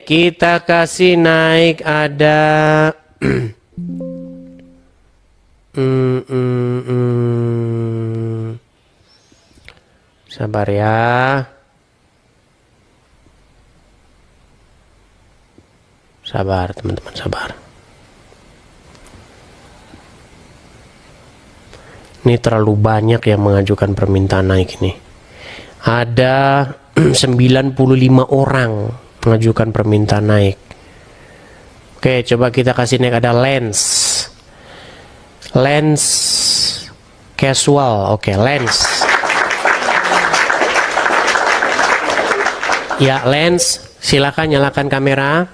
Kita kasih naik ada sabar ya. Sabar teman-teman, sabar. Ini terlalu banyak yang mengajukan permintaan naik ini. Ada 95 orang mengajukan permintaan naik. Oke, coba kita kasih naik ada lens. Lens casual. Oke, lens. Ya, lens, silakan nyalakan kamera.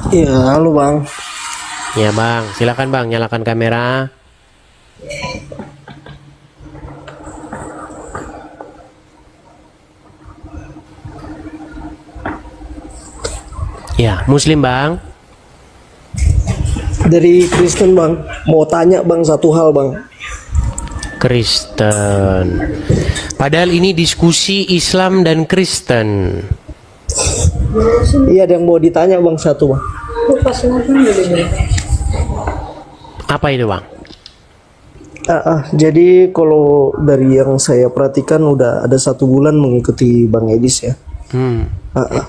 Iya, halo Bang. Ya Bang, silakan Bang, nyalakan kamera. Ya, Muslim Bang. Dari Kristen Bang. Mau tanya Bang satu hal Bang. Kristen. Padahal ini diskusi Islam dan Kristen. Iya, ada yang mau ditanya Bang satu Bang. Apa itu Bang? Jadi kalau dari yang saya perhatikan udah ada 1 bulan mengikuti Bang Edis ya.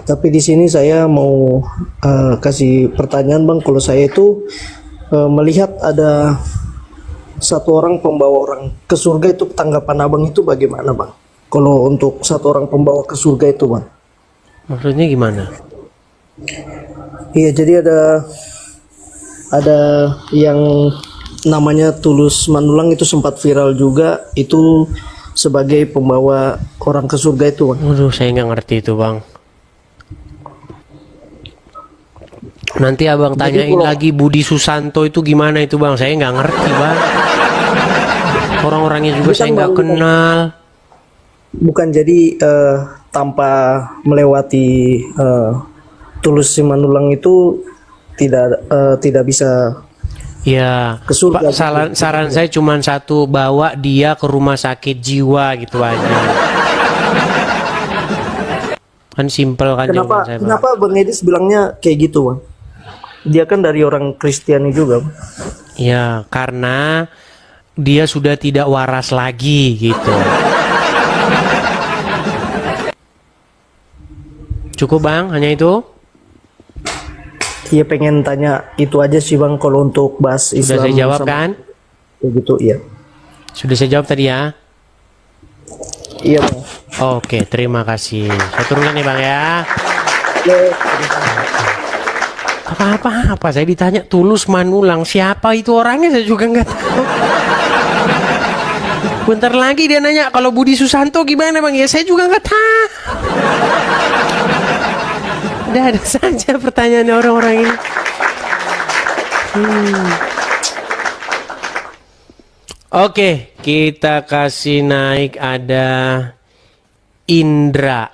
Tapi di sini saya mau kasih pertanyaan Bang. Kalau saya itu melihat ada 1 orang pembawa orang ke surga, itu tanggapan Abang itu bagaimana Bang? Kalau untuk 1 orang pembawa ke surga itu Bang. Maksudnya gimana? Iya, jadi ada yang namanya Tulus Manulang, itu sempat viral juga, itu sebagai pembawa orang ke surga itu Bang. Waduh, saya nggak ngerti itu Bang. Nanti Abang tanyain lagi Budi Susanto itu gimana itu Bang. Saya nggak ngerti Bang. Orang-orangnya juga saya nggak kenal. Bukan, jadi tanpa melewati Tulus Simanulang itu tidak bisa Ya, ke surga. Pak, saran saya cuma satu, bawa dia ke rumah sakit jiwa gitu aja. Kan simpel kan jawaban saya, Pak. Kenapa Bang Edis bilangnya kayak gitu Bang? Dia kan dari orang Kristiani juga Bang. Ya, karena dia sudah tidak waras lagi gitu. Cukup Bang, hanya itu? Iya, pengen tanya itu aja sih Bang, kalau untuk bahas Islam. Sudah saya jawab kan? Begitu, iya. Sudah saya jawab tadi ya? Iya Bang. Oke, terima kasih. Saya turunkan nih Bang ya. Apa saya ditanya Tulus Manulang, siapa itu orangnya saya juga nggak tahu. Bentar lagi dia nanya kalau Budi Susanto gimana Bang, ya saya juga nggak tahu. Ada saja pertanyaan orang-orang ini. Oke, kita kasih naik ada Indra.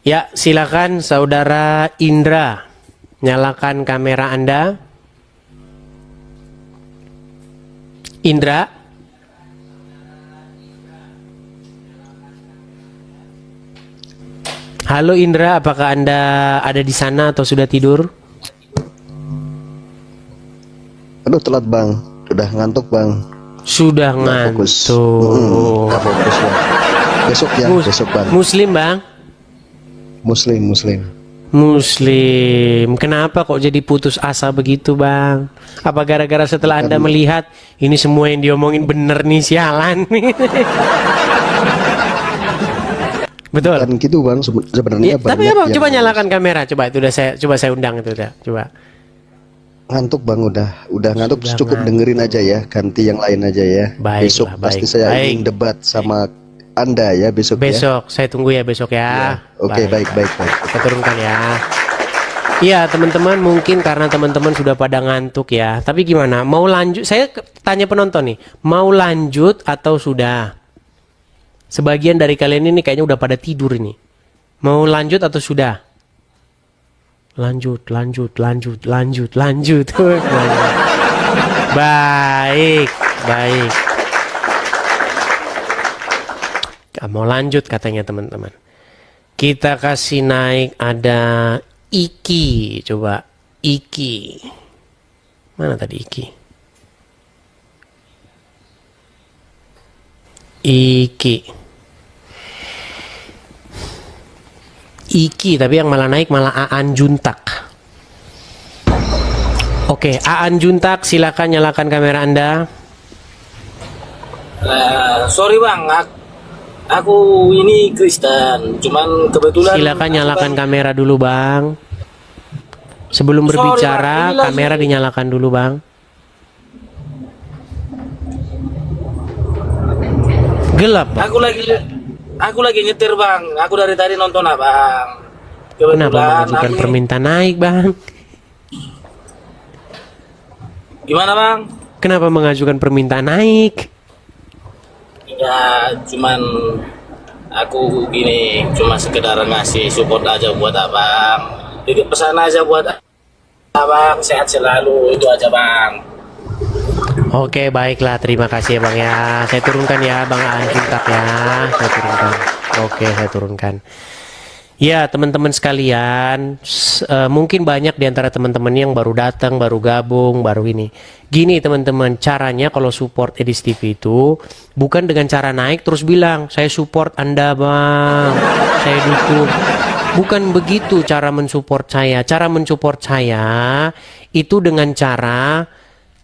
Ya, silakan Saudara Indra. Nyalakan kamera Anda. Indra. Halo Indra, apakah Anda ada di sana atau sudah tidur? Aduh, telat Bang. Udah ngantuk Bang. Sudah ngantuk. Nggak fokus Bang. Besok ya, besok Bang. Muslim Bang? Muslim. Kenapa kok jadi putus asa begitu Bang? Apa gara-gara setelah Anda melihat ini semua yang diomongin bener nih, sialan nih? Betul. Kan gitu Bang, sebenarnya ya, tapi Abang coba nyalakan kamera, coba itu udah saya undang itu udah, coba. Ngantuk Bang, udah ngantuk, cukup dengerin aja ya, ganti yang lain aja ya. Besok pasti saya ingin debat sama Anda ya besok ya. Besok, saya tunggu ya besok ya. Oke, baik. Kita turunkan ya. Iya teman-teman, mungkin karena teman-teman sudah pada ngantuk ya. Tapi gimana? Mau lanjut? Saya tanya penonton nih, mau lanjut atau sudah? Sebagian dari kalian ini kayaknya udah pada tidur ini. Mau lanjut atau sudah? Lanjut. Baik. Mau lanjut katanya teman-teman. Kita kasih naik ada Iki. Coba Iki. Mana tadi Iki? Iki, tapi yang malah naik malah Aan Juntak. Oke, Aan Juntak, silakan nyalakan kamera Anda. Sorry bang, aku ini Kristen, cuman kebetulan. Silakan nyalakan kamera dulu bang. Sebelum berbicara, bang, kamera dinyalakan dulu bang. Gelap bang. Aku lagi nyetir bang. Aku dari tadi nonton abang. Kenapa mengajukan permintaan naik bang? Gimana bang? Kenapa mengajukan permintaan naik? Ya cuman aku gini, cuma sekedar ngasih support aja buat abang. Jadi pesan aja buat abang, sehat selalu, itu aja bang. Oke, baiklah, terima kasih ya bang ya. Saya turunkan ya bang Aan Juntak ya. Saya turunkan. Oke, saya turunkan. Ya teman-teman sekalian, mungkin banyak di antara teman-teman yang baru datang, baru gabung, baru ini. Gini teman-teman, caranya kalau support Edis TV itu bukan dengan cara naik terus bilang, saya support Anda bang, saya dukung. Bukan begitu cara mensupport saya. Cara mensupport saya itu dengan cara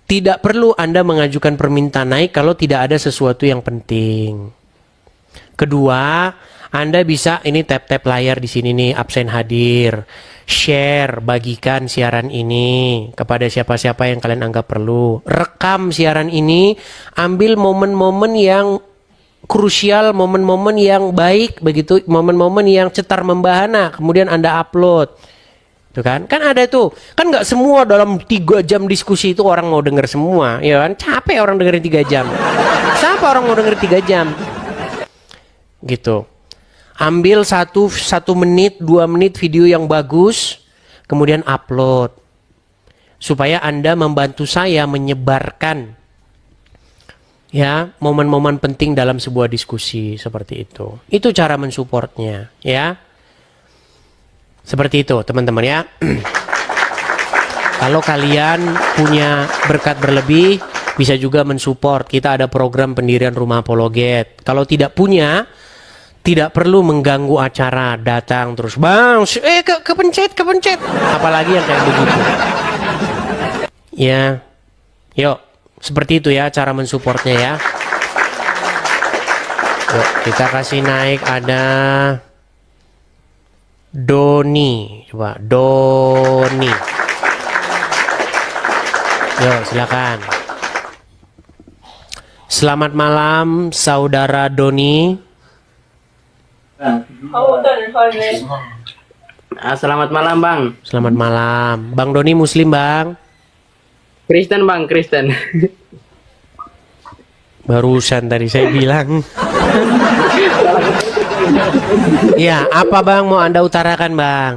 tidak perlu Anda mengajukan permintaan naik kalau tidak ada sesuatu yang penting. Kedua, Anda bisa ini tap-tap layar di sini nih, absen hadir, share, bagikan siaran ini kepada siapa-siapa yang kalian anggap perlu. Rekam siaran ini, ambil momen-momen yang krusial, momen-momen yang baik begitu, momen-momen yang cetar membahana, kemudian Anda upload. Tuh kan ada tuh, kan nggak semua dalam 3 jam diskusi itu orang mau denger semua, ya kan? Capek orang dengerin 3 jam. Siapa orang mau denger 3 jam? Gitu. Ambil 1 menit, 2 menit video yang bagus, kemudian upload. Supaya Anda membantu saya menyebarkan ya momen-momen penting dalam sebuah diskusi seperti itu. Itu cara mensupportnya, ya. Seperti itu teman-teman ya. Kalau kalian punya berkat berlebih, bisa juga mensupport. Kita ada program pendirian rumah apologet. Kalau tidak punya, tidak perlu mengganggu acara, datang terus bang, kepencet. Apalagi yang kayak begitu. Ya, yuk, seperti itu ya cara mensupportnya ya. Yuk, kita kasih naik ada Doni, coba Doni. Yuk, silakan. Selamat malam, saudara Doni. Selamat malam, Bang. Selamat malam. Bang Doni Muslim, Bang? Kristen, Bang, Kristen. Barusan tadi saya bilang. Ya, apa Bang mau Anda utarakan, Bang?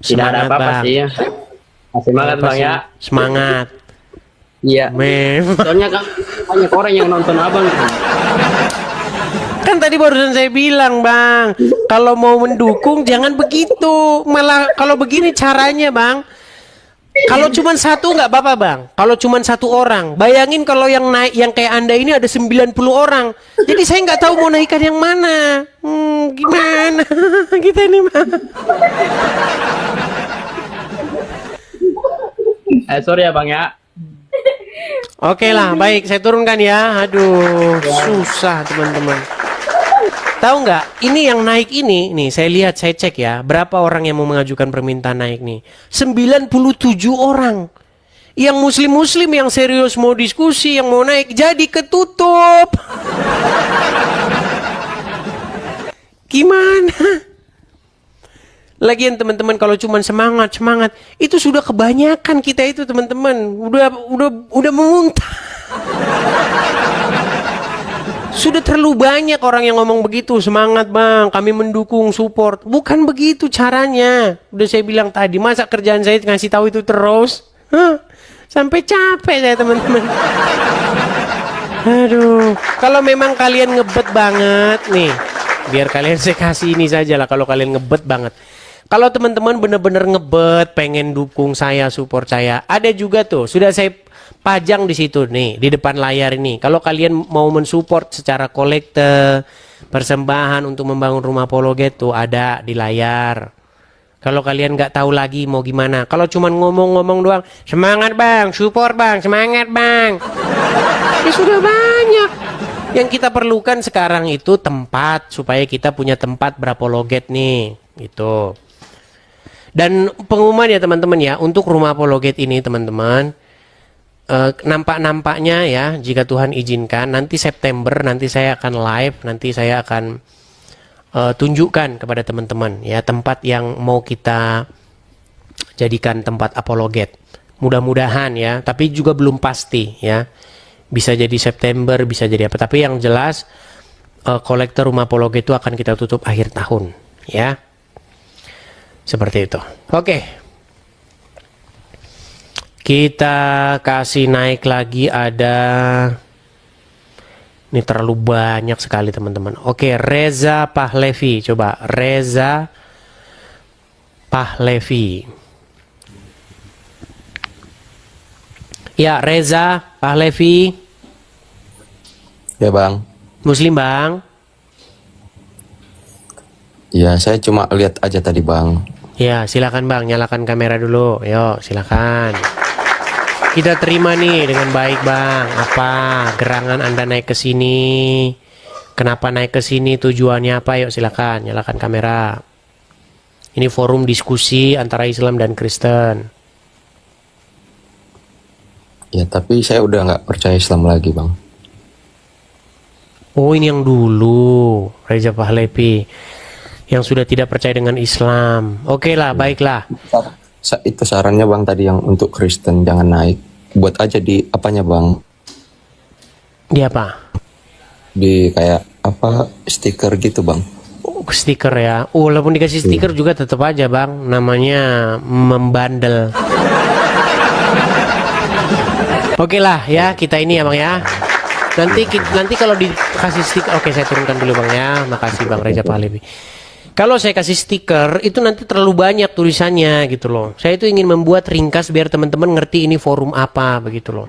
Tidak ada apa-apa sih ya. Semangat Bang ya. Semangat. Iya. Soalnya kan banyak orang yang nonton Abang. Kan tadi barusan saya bilang, Bang, kalau mau mendukung jangan begitu. Malah kalau begini caranya, Bang. Kalau cuma satu nggak apa-apa, Bang. Kalau cuma 1 orang, bayangin kalau yang naik yang kayak Anda ini ada 90 orang. Jadi saya nggak tahu mau naikkan yang mana. Gimana kita ini, Bang? Sorry ya, Bang ya. Oke lah, baik, saya turunkan ya. Aduh, susah teman-teman. Tahu nggak? Ini yang naik ini, nih saya lihat, saya cek ya, berapa orang yang mau mengajukan permintaan naik nih? 97 orang. Yang muslim-muslim yang serius mau diskusi, yang mau naik, jadi ketutup. Gimana? Lagian teman-teman kalau cuma semangat, itu sudah kebanyakan kita itu teman-teman. Udah memuntah. Sudah terlalu banyak orang yang ngomong begitu, semangat Bang, kami mendukung, support. Bukan begitu caranya. Udah saya bilang tadi, masa kerjaan saya ngasih tahu itu terus? Sampai capek saya teman-teman. Aduh, kalau memang kalian ngebet banget nih, biar kalian saya kasih ini saja lah kalau kalian ngebet banget. Kalau teman-teman bener-bener ngebet, pengen dukung saya, support saya, ada juga tuh, sudah saya pajang di situ nih, di depan layar ini. Kalau kalian mau mensupport secara kolekte, persembahan untuk membangun rumah Apologet tuh ada di layar. Kalau kalian nggak tahu lagi mau gimana, kalau cuman ngomong-ngomong doang, semangat bang, support bang, semangat bang, ya sudah banyak. Yang kita perlukan sekarang itu tempat, supaya kita punya tempat berapologet nih, gitu. Dan pengumuman ya teman-teman ya, untuk rumah Apologet ini teman-teman, nampak-nampaknya ya, jika Tuhan izinkan, nanti September nanti saya akan live, nanti saya akan tunjukkan kepada teman-teman ya tempat yang mau kita jadikan tempat Apologet. Mudah-mudahan ya, tapi juga belum pasti ya. Bisa jadi September, bisa jadi apa. Tapi yang jelas kolektor rumah Apologet itu akan kita tutup akhir tahun ya. Seperti itu. Oke. Kita kasih naik lagi ada. Ini terlalu banyak sekali teman-teman. Oke, Reza Pahlevi. Coba Reza Pahlevi. Ya, Reza Pahlevi. Ya bang. Muslim bang. Ya, saya cuma lihat aja tadi bang. Ya, silakan bang, nyalakan kamera dulu. Yo, silakan. Kita terima nih dengan baik bang. Apa gerangan Anda naik ke sini? Kenapa naik ke sini? Tujuannya apa? Yuk silakan, nyalakan kamera. Ini forum diskusi antara Islam dan Kristen. Ya, tapi saya udah nggak percaya Islam lagi bang. Oh, ini yang dulu, Reza Pahlevi, yang sudah tidak percaya dengan Islam. Oke lah, baiklah. Itu sarannya bang tadi yang untuk Kristen jangan naik. Buat aja di apanya bang? Di apa? Di kayak apa stiker gitu bang? Oh, stiker ya. Walaupun dikasih stiker juga tetap aja bang. Namanya membandel. Oke lah ya, kita ini ya bang ya. Nanti kalau dikasih stiker, oke saya turunkan dulu bang ya. Makasih bang Reza Pahlevi. Kalau saya kasih stiker itu nanti terlalu banyak tulisannya gitu loh. Saya itu ingin membuat ringkas biar teman-teman ngerti ini forum apa begitu loh.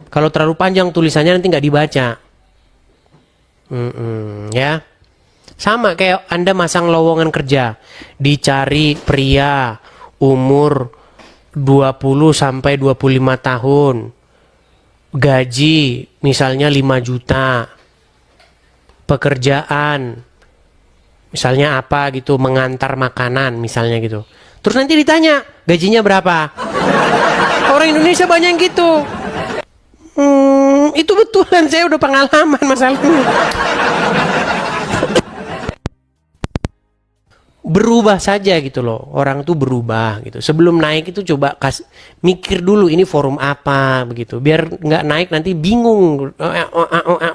Kalau terlalu panjang tulisannya nanti nggak dibaca. Ya. Sama kayak Anda masang lowongan kerja, dicari pria umur 20 sampai 25 tahun. Gaji misalnya 5 juta. Pekerjaan misalnya apa gitu, mengantar makanan misalnya gitu. Terus nanti ditanya, gajinya berapa? Orang Indonesia banyak yang gitu. Itu betulan, saya udah pengalaman masalahnya. Berubah saja gitu loh, orang tuh berubah gitu. Sebelum naik itu coba mikir dulu ini forum apa begitu, biar nggak naik nanti bingung.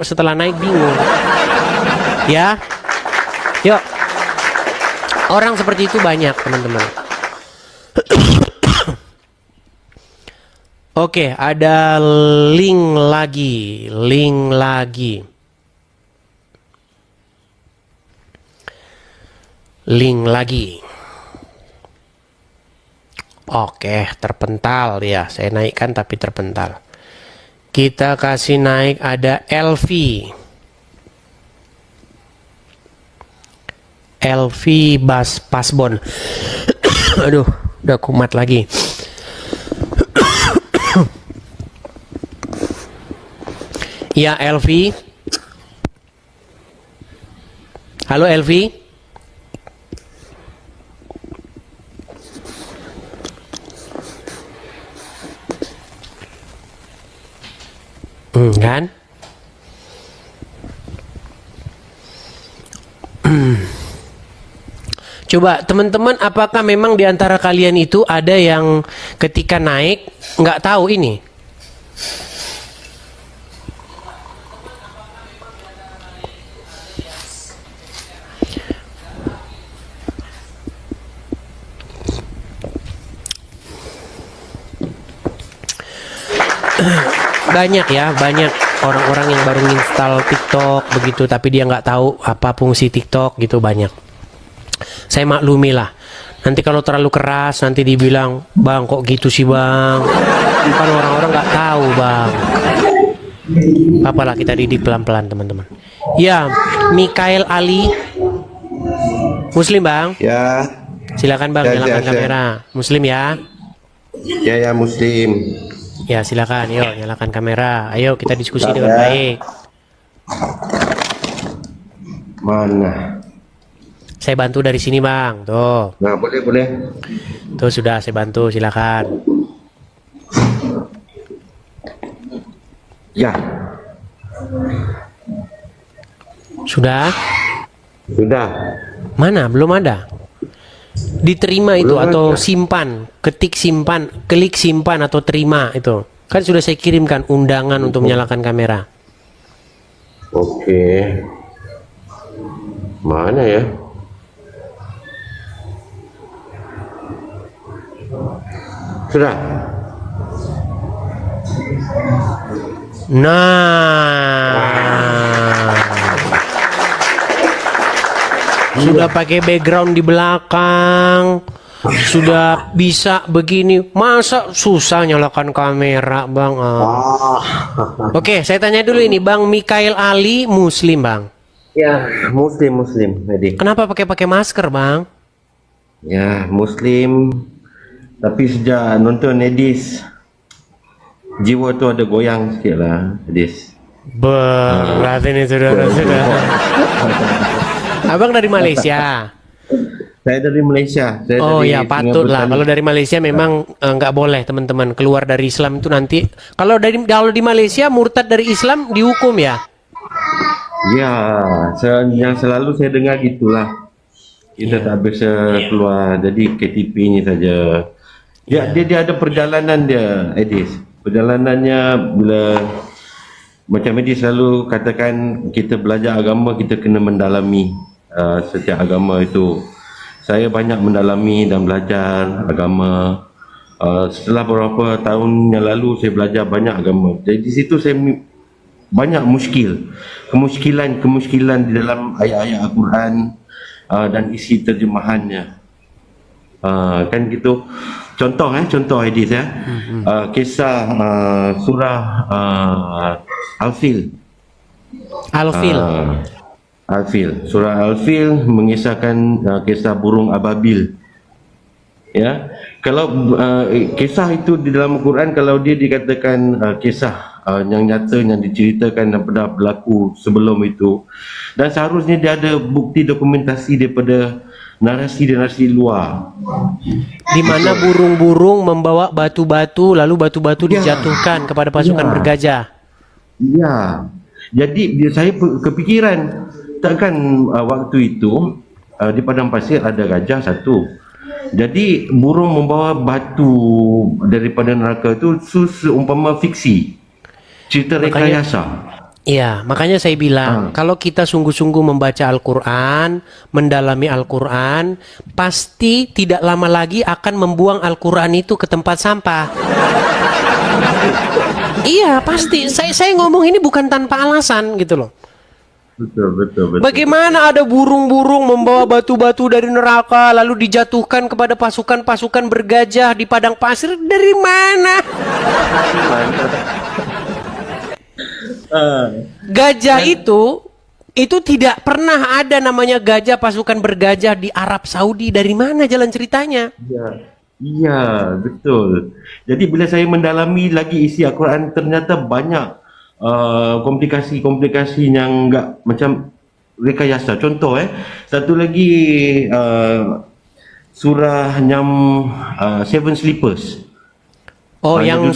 Setelah naik bingung. Ya. Yuk, orang seperti itu banyak teman-teman. Oke, ada link lagi. Oke, terpental ya. Saya naikkan tapi terpental. Kita kasih naik ada Elvi Pasbon. Aduh, udah kumat lagi. Ya, Elvi. Halo Elvi. Kan? Coba teman-teman, apakah memang di antara kalian itu ada yang ketika naik nggak tahu ini? Banyak ya, banyak. orang-orang yang baru install TikTok begitu, tapi dia nggak tahu apa fungsi TikTok gitu banyak. Saya maklumi lah. Nanti kalau terlalu keras nanti dibilang, bang kok gitu sih bang. Kan orang-orang nggak tahu bang. Apalah kita didik pelan-pelan teman-teman. Ya, Mikael Ali, Muslim bang. Ya. Silakan bang, nyalakan kamera. Muslim ya. Ya Muslim. Ya silakan, yuk nyalakan kamera. Ayo kita diskusi dengan baik. Mana? Saya bantu dari sini bang, tuh. Nah boleh. Tuh sudah saya bantu, silakan. Ya. Sudah? Sudah. Mana? Belum ada. Diterima itu Belum atau ada. simpan, ketik simpan, klik simpan atau terima itu. Kan sudah saya kirimkan undangan untuk menyalakan kamera. Oke. Mana ya? Sudah. Nah. Sudah pakai background di belakang. Sudah bisa begini. Masa susah nyalakan kamera, Bang? Oke, saya tanya dulu ini, Bang Mikael Ali Muslim, Bang? Ya, Muslim tadi. Kenapa pakai masker, Bang? Ya, Muslim. Tapi sejak nonton Edis, jiwa tu ada goyang sikit lah, Edis. Berarti ini sudah. Abang dari Malaysia. Saya dari Malaysia. Oh ya, patut lah. Kalau dari Malaysia memang nggak boleh teman-teman keluar dari Islam itu nanti. Kalau di Malaysia murtad dari Islam dihukum ya? Ya, yang selalu saya dengar gitulah. Kita tak bisa keluar. Jadi KTP ini saja. Ya, dia ada perjalanan dia, Edis. Perjalanannya bila macam Edis selalu katakan kita belajar agama kita kena mendalami setiap agama itu. Saya banyak mendalami dan belajar agama. Setelah beberapa tahun yang lalu saya belajar banyak agama. Jadi di situ saya banyak kemuskilan di dalam ayat-ayat Al-Quran dan isi terjemahannya. Kan gitu. Contoh Edis ya. Kisah surah Al-Fil. Surah Al-Fil mengisahkan kisah burung ababil. Ya, kalau kisah itu di dalam Al-Quran, kalau dia dikatakan kisah yang nyata yang diceritakan dan pernah berlaku sebelum itu, dan seharusnya dia ada bukti dokumentasi daripada narasi luar. Di mana burung-burung membawa batu-batu, lalu batu-batu dijatuhkan kepada pasukan bergajah. Ya, jadi saya kepikiran takkan waktu itu di padang pasir ada gajah satu. Jadi burung membawa batu daripada neraka itu seumpama fiksi, cerita rekayasa. Iya, makanya saya bilang kalau kita sungguh-sungguh membaca Al-Quran, mendalami Al-Quran, pasti tidak lama lagi akan membuang Al-Quran itu ke tempat sampah. Iya, pasti. Saya ngomong ini bukan tanpa alasan gitu loh. Betul. Bagaimana ada burung-burung membawa batu-batu dari neraka lalu dijatuhkan kepada pasukan-pasukan bergajah di padang pasir? Dari mana? Gajah itu tidak pernah ada namanya gajah pasukan bergajah di Arab Saudi. Dari mana jalan ceritanya? Iya, betul. Jadi bila saya mendalami lagi isi Al-Quran, ternyata banyak komplikasi-komplikasi yang enggak macam rekayasa. Contoh satu lagi surah Seven Sleepers. Oh, yang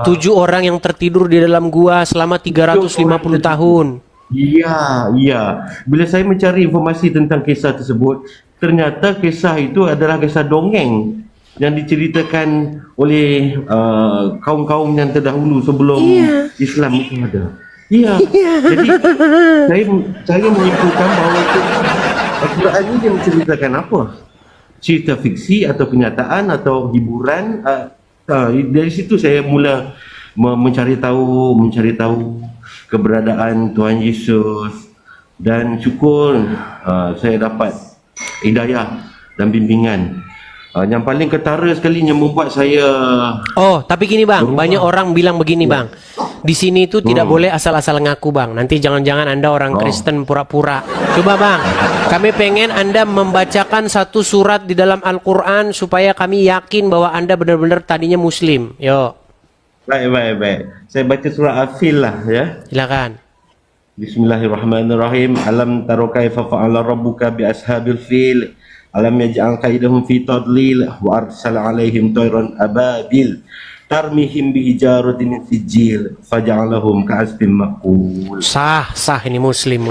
tujuh orang yang tertidur di dalam gua selama 350 tahun. Iya. Bila saya mencari informasi tentang kisah tersebut, ternyata kisah itu adalah kisah dongeng yang diceritakan oleh kaum-kaum yang terdahulu sebelum Islam itu ada. Iya. Jadi saya menyimpulkan bahawa Al-Quran ini dia menceritakan apa? Cerita fiksi atau kenyataan atau hiburan. Dari situ saya mula mencari tahu keberadaan Tuhan Yesus, dan syukur saya dapat hidayah dan bimbingan. Yang paling ketara sekali yang membuat saya tapi gini bang, banyak orang bilang begini bang, di sini itu tidak boleh asal-asal ngaku bang, nanti jangan-jangan Anda orang Kristen pura-pura. Coba bang, kami pengen Anda membacakan satu surat di dalam Al-Quran supaya kami yakin bahwa Anda benar-benar tadinya Muslim. Yuk. Baik. Saya baca surah Al-Fil lah ya. Silakan. Bismillahirrahmanirrahim. Alam taro kaifa fa'ala rabbuka bi ashabil fil. Alam yaj'al kaidahum fi tadlil wa arsala alaihim tayran ababil tarmihim bi hijaratin min sijil faja'alahum ka'asfin maqul. Sah ini muslim.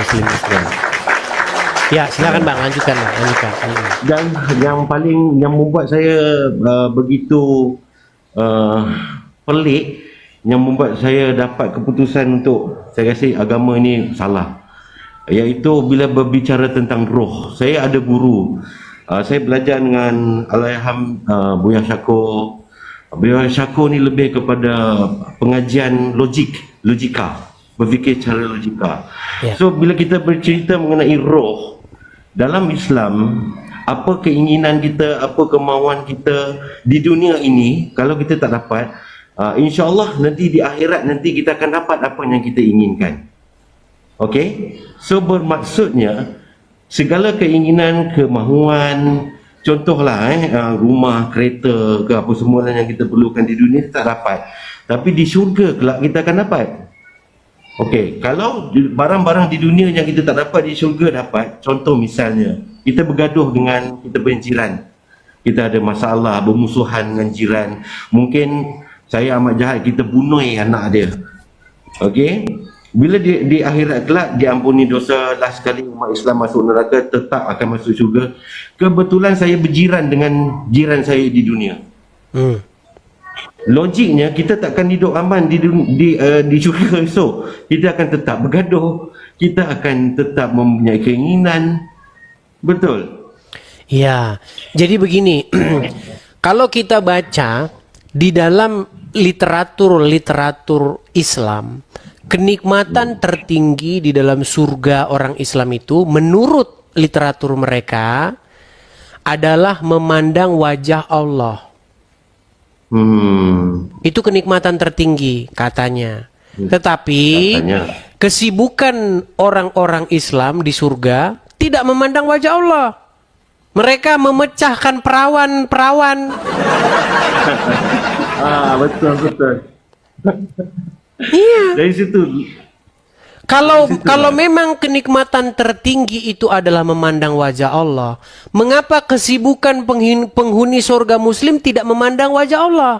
Ya, silakan bang, lanjutkan. Dan yang membuat saya begitu pelik, yang membuat saya dapat keputusan untuk saya rasa agama ini salah, iaitu bila berbicara tentang roh. Saya ada guru, saya belajar dengan Allahyarham Buya Syakur. Buya Syakur ni lebih kepada pengajian logika, berfikir secara logika. So bila kita bercerita mengenai roh dalam Islam, apa keinginan kita, apa kemauan kita di dunia ini, kalau kita tak dapat, insya-Allah nanti di akhirat nanti kita akan dapat apa yang kita inginkan. Okey? So bermaksudnya segala keinginan, kemahuan, contohlah rumah, kereta ke apa semua yang kita perlukan di dunia tak dapat, tapi di syurga kelak kita akan dapat. Okey, kalau barang-barang di dunia yang kita tak dapat di syurga dapat, contoh misalnya kita bergaduh dengan kita punya jiran, kita ada masalah bermusuhan dengan jiran, mungkin saya amat jahat, kita bunuh anak dia. Okey, bila di akhirat kelak diampuni dosa, last sekali umat Islam masuk neraka, tetap akan masuk syurga. Kebetulan saya berjiran dengan jiran saya di dunia. Logiknya kita takkan hidup aman di syurga esok. Kita akan tetap bergaduh, kita akan tetap mempunyai keinginan. Betul? Ya, jadi begini. Kalau kita baca di dalam literatur Islam, kenikmatan tertinggi di dalam surga orang Islam itu menurut literatur mereka adalah memandang wajah Allah. Itu kenikmatan tertinggi katanya. Tetapi kesibukan orang-orang Islam di surga tidak memandang wajah Allah. Mereka memecahkan perawan-perawan. Betul. Iya. Dari situ. Kalau memang kenikmatan tertinggi itu adalah memandang wajah Allah, mengapa kesibukan penghuni surga Muslim tidak memandang wajah Allah?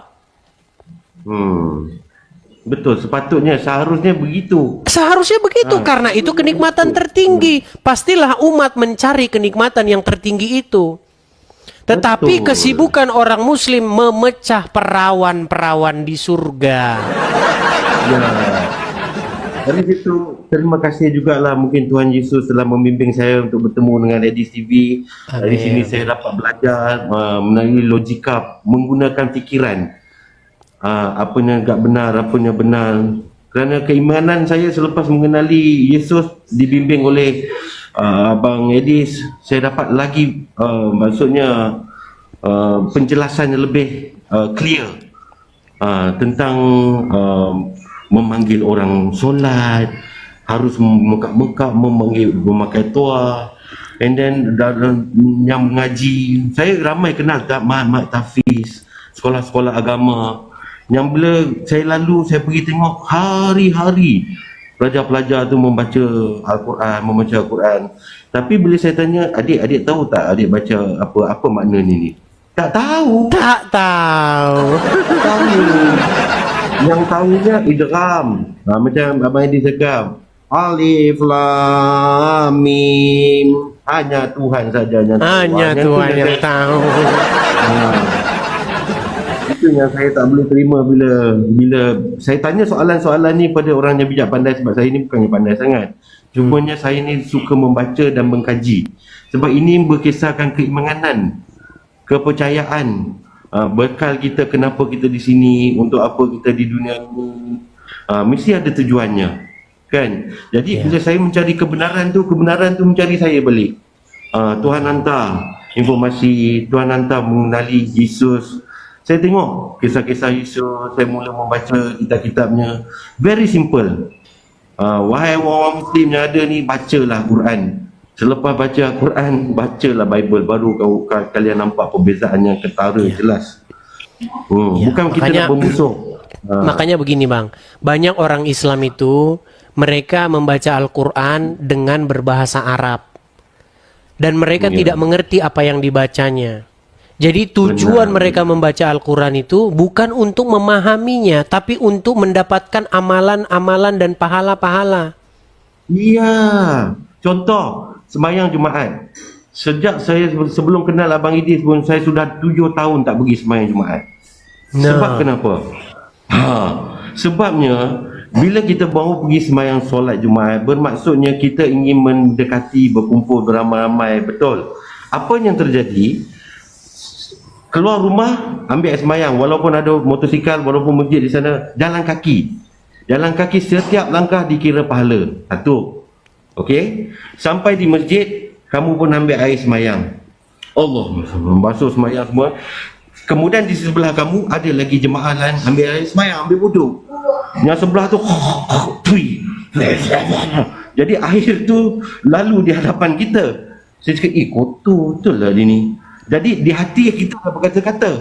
Betul, sepatutnya seharusnya begitu. Seharusnya begitu, karena itu kenikmatan tertinggi. Pastilah umat mencari kenikmatan yang tertinggi itu. Tetapi kesibukan orang Muslim memecah perawan-perawan di surga. Ya. Dari situ terima kasih jugalah mungkin Tuhan Yesus telah membimbing saya untuk bertemu dengan Edis TV. Dari sini saya dapat belajar melalui logika, menggunakan fikiran. Apa yang tak benar, apa yang benar. Kerana keimanan saya selepas mengenali Yesus dibimbing oleh Abang Edis, saya dapat lagi maksudnya penjelasan yang lebih clear tentang memanggil orang solat, harus mekak-mekak, memakai toa, and then yang mengaji. Saya ramai kenal mat tahfiz, sekolah-sekolah agama yang bila saya lalu, saya pergi tengok hari-hari pelajar-pelajar tu membaca Al-Quran. Tapi bila saya tanya, adik tahu tak adik baca apa makna ni? Tak tahu. Yang tahunya idgham. Macam Abang Edi cakap, Alif Lam Mim. Hanya Tuhan saja yang tahu. Hanya Tuhan yang tahu. Itu yang saya tak boleh terima bila saya tanya soalan-soalan ni pada orang yang bijak pandai, sebab saya ni bukannya pandai sangat. Cumanya saya ni suka membaca dan mengkaji. Sebab ini berkisahkan keimanan, kepercayaan, bekal kita kenapa kita di sini, untuk apa kita di dunia ini, mesti ada tujuannya, kan? Jadi bila saya mencari kebenaran tu mencari saya balik. Tuhan hantar informasi, Tuhan hantar mengenali Yesus. Saya tengok kisah-kisah Yesus, saya mula membaca kitab-kitabnya. Very simple. Wahai orang Muslim yang ada ni, bacalah Quran. Selepas baca Quran, bacalah Bible, baru kalian nampak perbezaan yang ketara jelas. Bukan kita nak bermusuh. Makanya begini bang, banyak orang Islam itu mereka membaca Al-Quran dengan berbahasa Arab dan mereka tidak mengerti apa yang dibacanya. Jadi tujuan mereka membaca Al-Quran itu bukan untuk memahaminya, tapi untuk mendapatkan amalan-amalan dan pahala-pahala. Iya, contoh sembahyang Jumaat. Sejak saya sebelum kenal Abang Idris pun, saya sudah 7 tahun tak pergi sembahyang Jumaat. Sebab kenapa? Sebabnya bila kita baru pergi sembahyang solat Jumaat, bermaksudnya kita ingin mendekati, berkumpul beramai-ramai, betul. Apa yang terjadi? Keluar rumah, ambil air sembahyang, walaupun ada motosikal, walaupun masjid di sana, jalan kaki. Jalan kaki setiap langkah dikira pahala. Satu. Okey? Sampai di masjid, kamu pun ambil air sembahyang. Allah, basuh sembahyang semua. Kemudian di sebelah kamu ada lagi jemaah lain ambil air sembahyang, ambil wuduk. Yang sebelah tu jadi air tu lalu di hadapan kita. Saya cakap, kotor betul lah dia ni. Jadi di hati kita dah berkata-kata.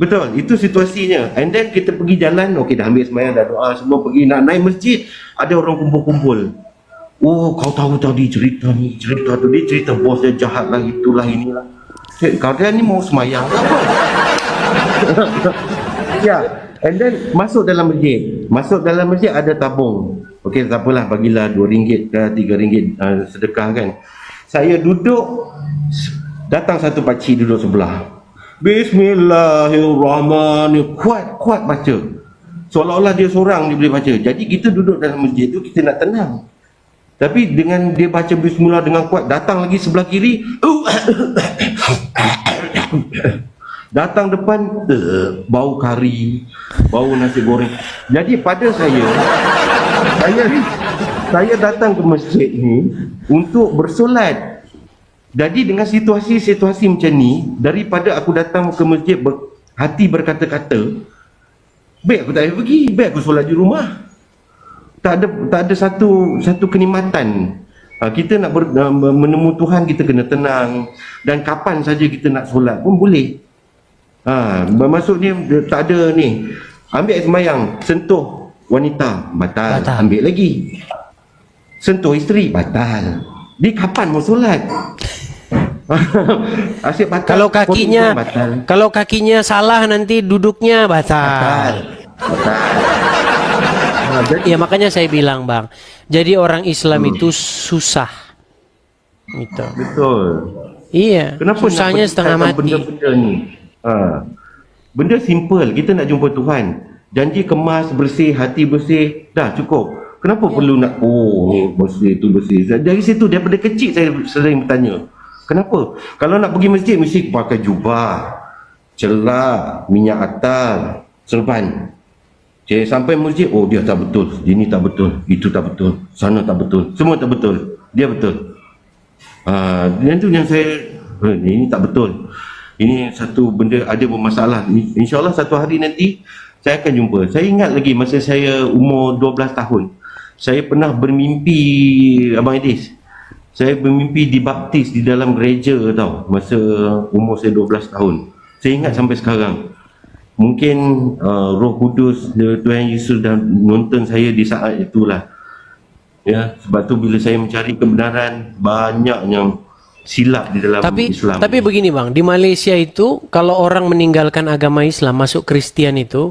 Betul, itu situasinya. And then kita pergi jalan, okey dah ambil sembahyang, dah doa semua, pergi nak naik masjid, ada orang kumpul-kumpul. Oh, kau tahu tadi cerita ni, cerita tu, dia cerita bos dia jahat lah, itulah inilah. Kalian ni mau sembahyang ke apa? Ya, and then masuk dalam masjid. Masuk dalam masjid ada tabung. Okey, tak apalah, bagilah RM2 ke RM3 sedekah kan. Saya duduk, datang satu pakcik duduk sebelah. Bismillahirrahmanirrahim. Kuat baca. Seolah-olah dia seorang dia boleh baca. Jadi kita duduk dalam masjid tu, kita nak tenang. Tapi dengan dia baca bismillah dengan kuat, datang lagi sebelah kiri, datang depan, bau kari, bau nasi goreng. Jadi pada saya datang ke masjid ni untuk bersolat. Jadi dengan situasi-situasi macam ni, daripada aku datang ke masjid hati berkata-kata, baik aku tak payah pergi, baik aku solat di rumah. Tak ada satu kenikmatan. Kita nak menemu Tuhan, kita kena tenang, dan kapan saja kita nak solat pun boleh. Bermaksudnya tak ada ni, ambil air sembahyang, sentuh wanita, batal. Ambil lagi, sentuh isteri, batal. Di kapan mau solat? Asyik batal. Kalau kakinya salah, nanti duduknya batal. Ya makanya saya bilang bang, jadi orang Islam itu susah gitu. Betul. Iya. Kenapa susahnya setengah mati? Benda-benda ni, benda simple. Kita nak jumpa Tuhan, janji kemas, bersih, hati bersih, dah cukup. Kenapa perlu nak ni bersih, tu bersih? Dari situ, daripada kecil saya sering bertanya, kenapa? Kalau nak pergi masjid mesti pakai jubah, celak, minyak atar, serban. Saya sampai masjid, dia tak betul, ini tak betul, itu tak betul, sana tak betul, semua tak betul, dia betul. Dan tu yang saya, ini tak betul, ini satu benda ada bermasalah. InsyaAllah satu hari nanti saya akan jumpa. Saya ingat lagi masa saya umur 12 tahun, saya pernah bermimpi, Abang Idris, saya bermimpi dibaptis di dalam gereja tau, masa umur saya 12 tahun. Saya ingat sampai sekarang. Mungkin Roh Kudus, Tuhan Yesus dah nonton saya di saat itulah. Ya, sebab tu bila saya mencari kebenaran, banyak yang silap di dalam Islam. Tapi begini bang, di Malaysia itu kalau orang meninggalkan agama Islam masuk Kristen itu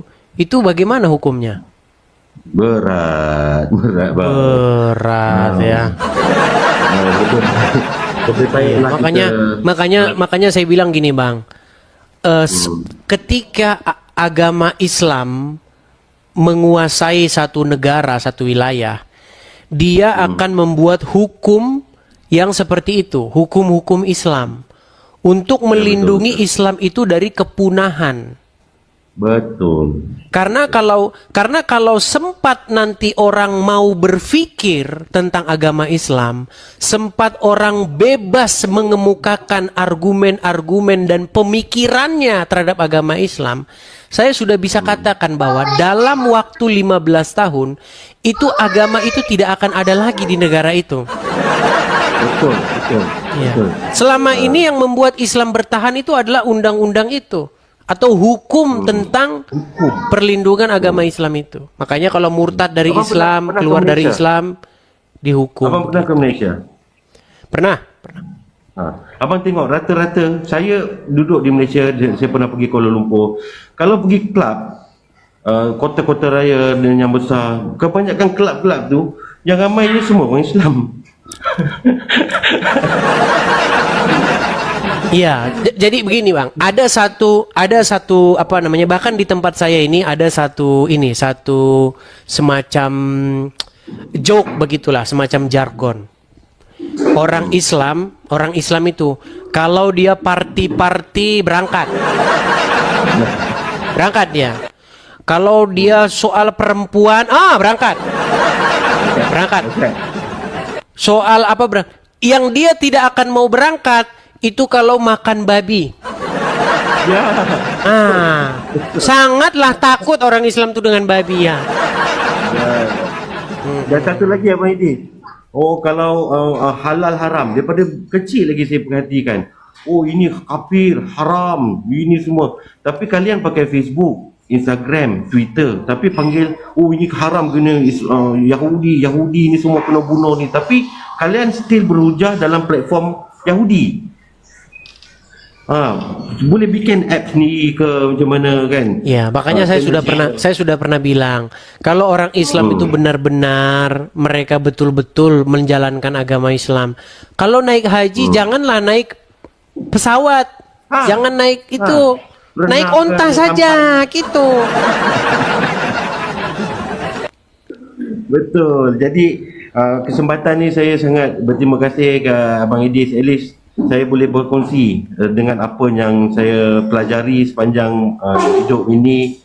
bagaimana hukumnya? Berat bang. Berat ya. Makanya saya bilang gini bang. Ketika agama Islam menguasai satu negara, satu wilayah, dia akan membuat hukum yang seperti itu, hukum-hukum Islam, untuk melindungi Islam itu dari kepunahan. Betul. Karena kalau sempat nanti orang mau berpikir tentang agama Islam, sempat orang bebas mengemukakan argumen-argumen dan pemikirannya terhadap agama Islam, saya sudah bisa katakan bahwa dalam waktu 15 tahun itu agama itu tidak akan ada lagi di negara itu. Betul. Ya. Selama ini yang membuat Islam bertahan itu adalah undang-undang itu atau hukum tentang perlindungan agama Islam itu. Makanya kalau murtad dari Islam, keluar dari Islam, dihukum. Abang pernah ke Malaysia? Pernah. Abang tengok rata-rata, saya duduk di Malaysia, saya pernah pergi Kuala Lumpur. Kalau pergi kelab, kota-kota raya yang besar, kebanyakan kelab-kelab tu, yang ramai ni semua orang Islam. Iya, jadi begini Bang, ada satu apa namanya, bahkan di tempat saya ini ada satu semacam joke begitulah, semacam jargon. Orang Islam itu kalau dia party berangkat dia. Kalau dia soal perempuan, berangkat. Soal apa yang dia tidak akan mau berangkat itu kalau makan babi. Sangatlah takut orang Islam itu dengan babi ya. Dan satu lagi Abang Idris. Kalau halal haram, daripada kecil lagi saya perhatikan. Ini kafir, haram, ini semua. Tapi kalian pakai Facebook, Instagram, Twitter, tapi panggil ini haram, kena Yahudi ni semua kena bunuh ni. Tapi kalian still berhujah dalam platform Yahudi. Boleh bikin apps ni ke macam mana kan? Ya, makanya saya sudah pernah bilang, kalau orang Islam itu benar-benar mereka betul-betul menjalankan agama Islam. Kalau naik haji janganlah naik pesawat. Jangan naik itu. Naik onta saja gitu. Betul. Jadi kesempatan ni saya sangat berterima kasih ke Abang Idris. At least saya boleh berkongsi dengan apa yang saya pelajari sepanjang hidup ini,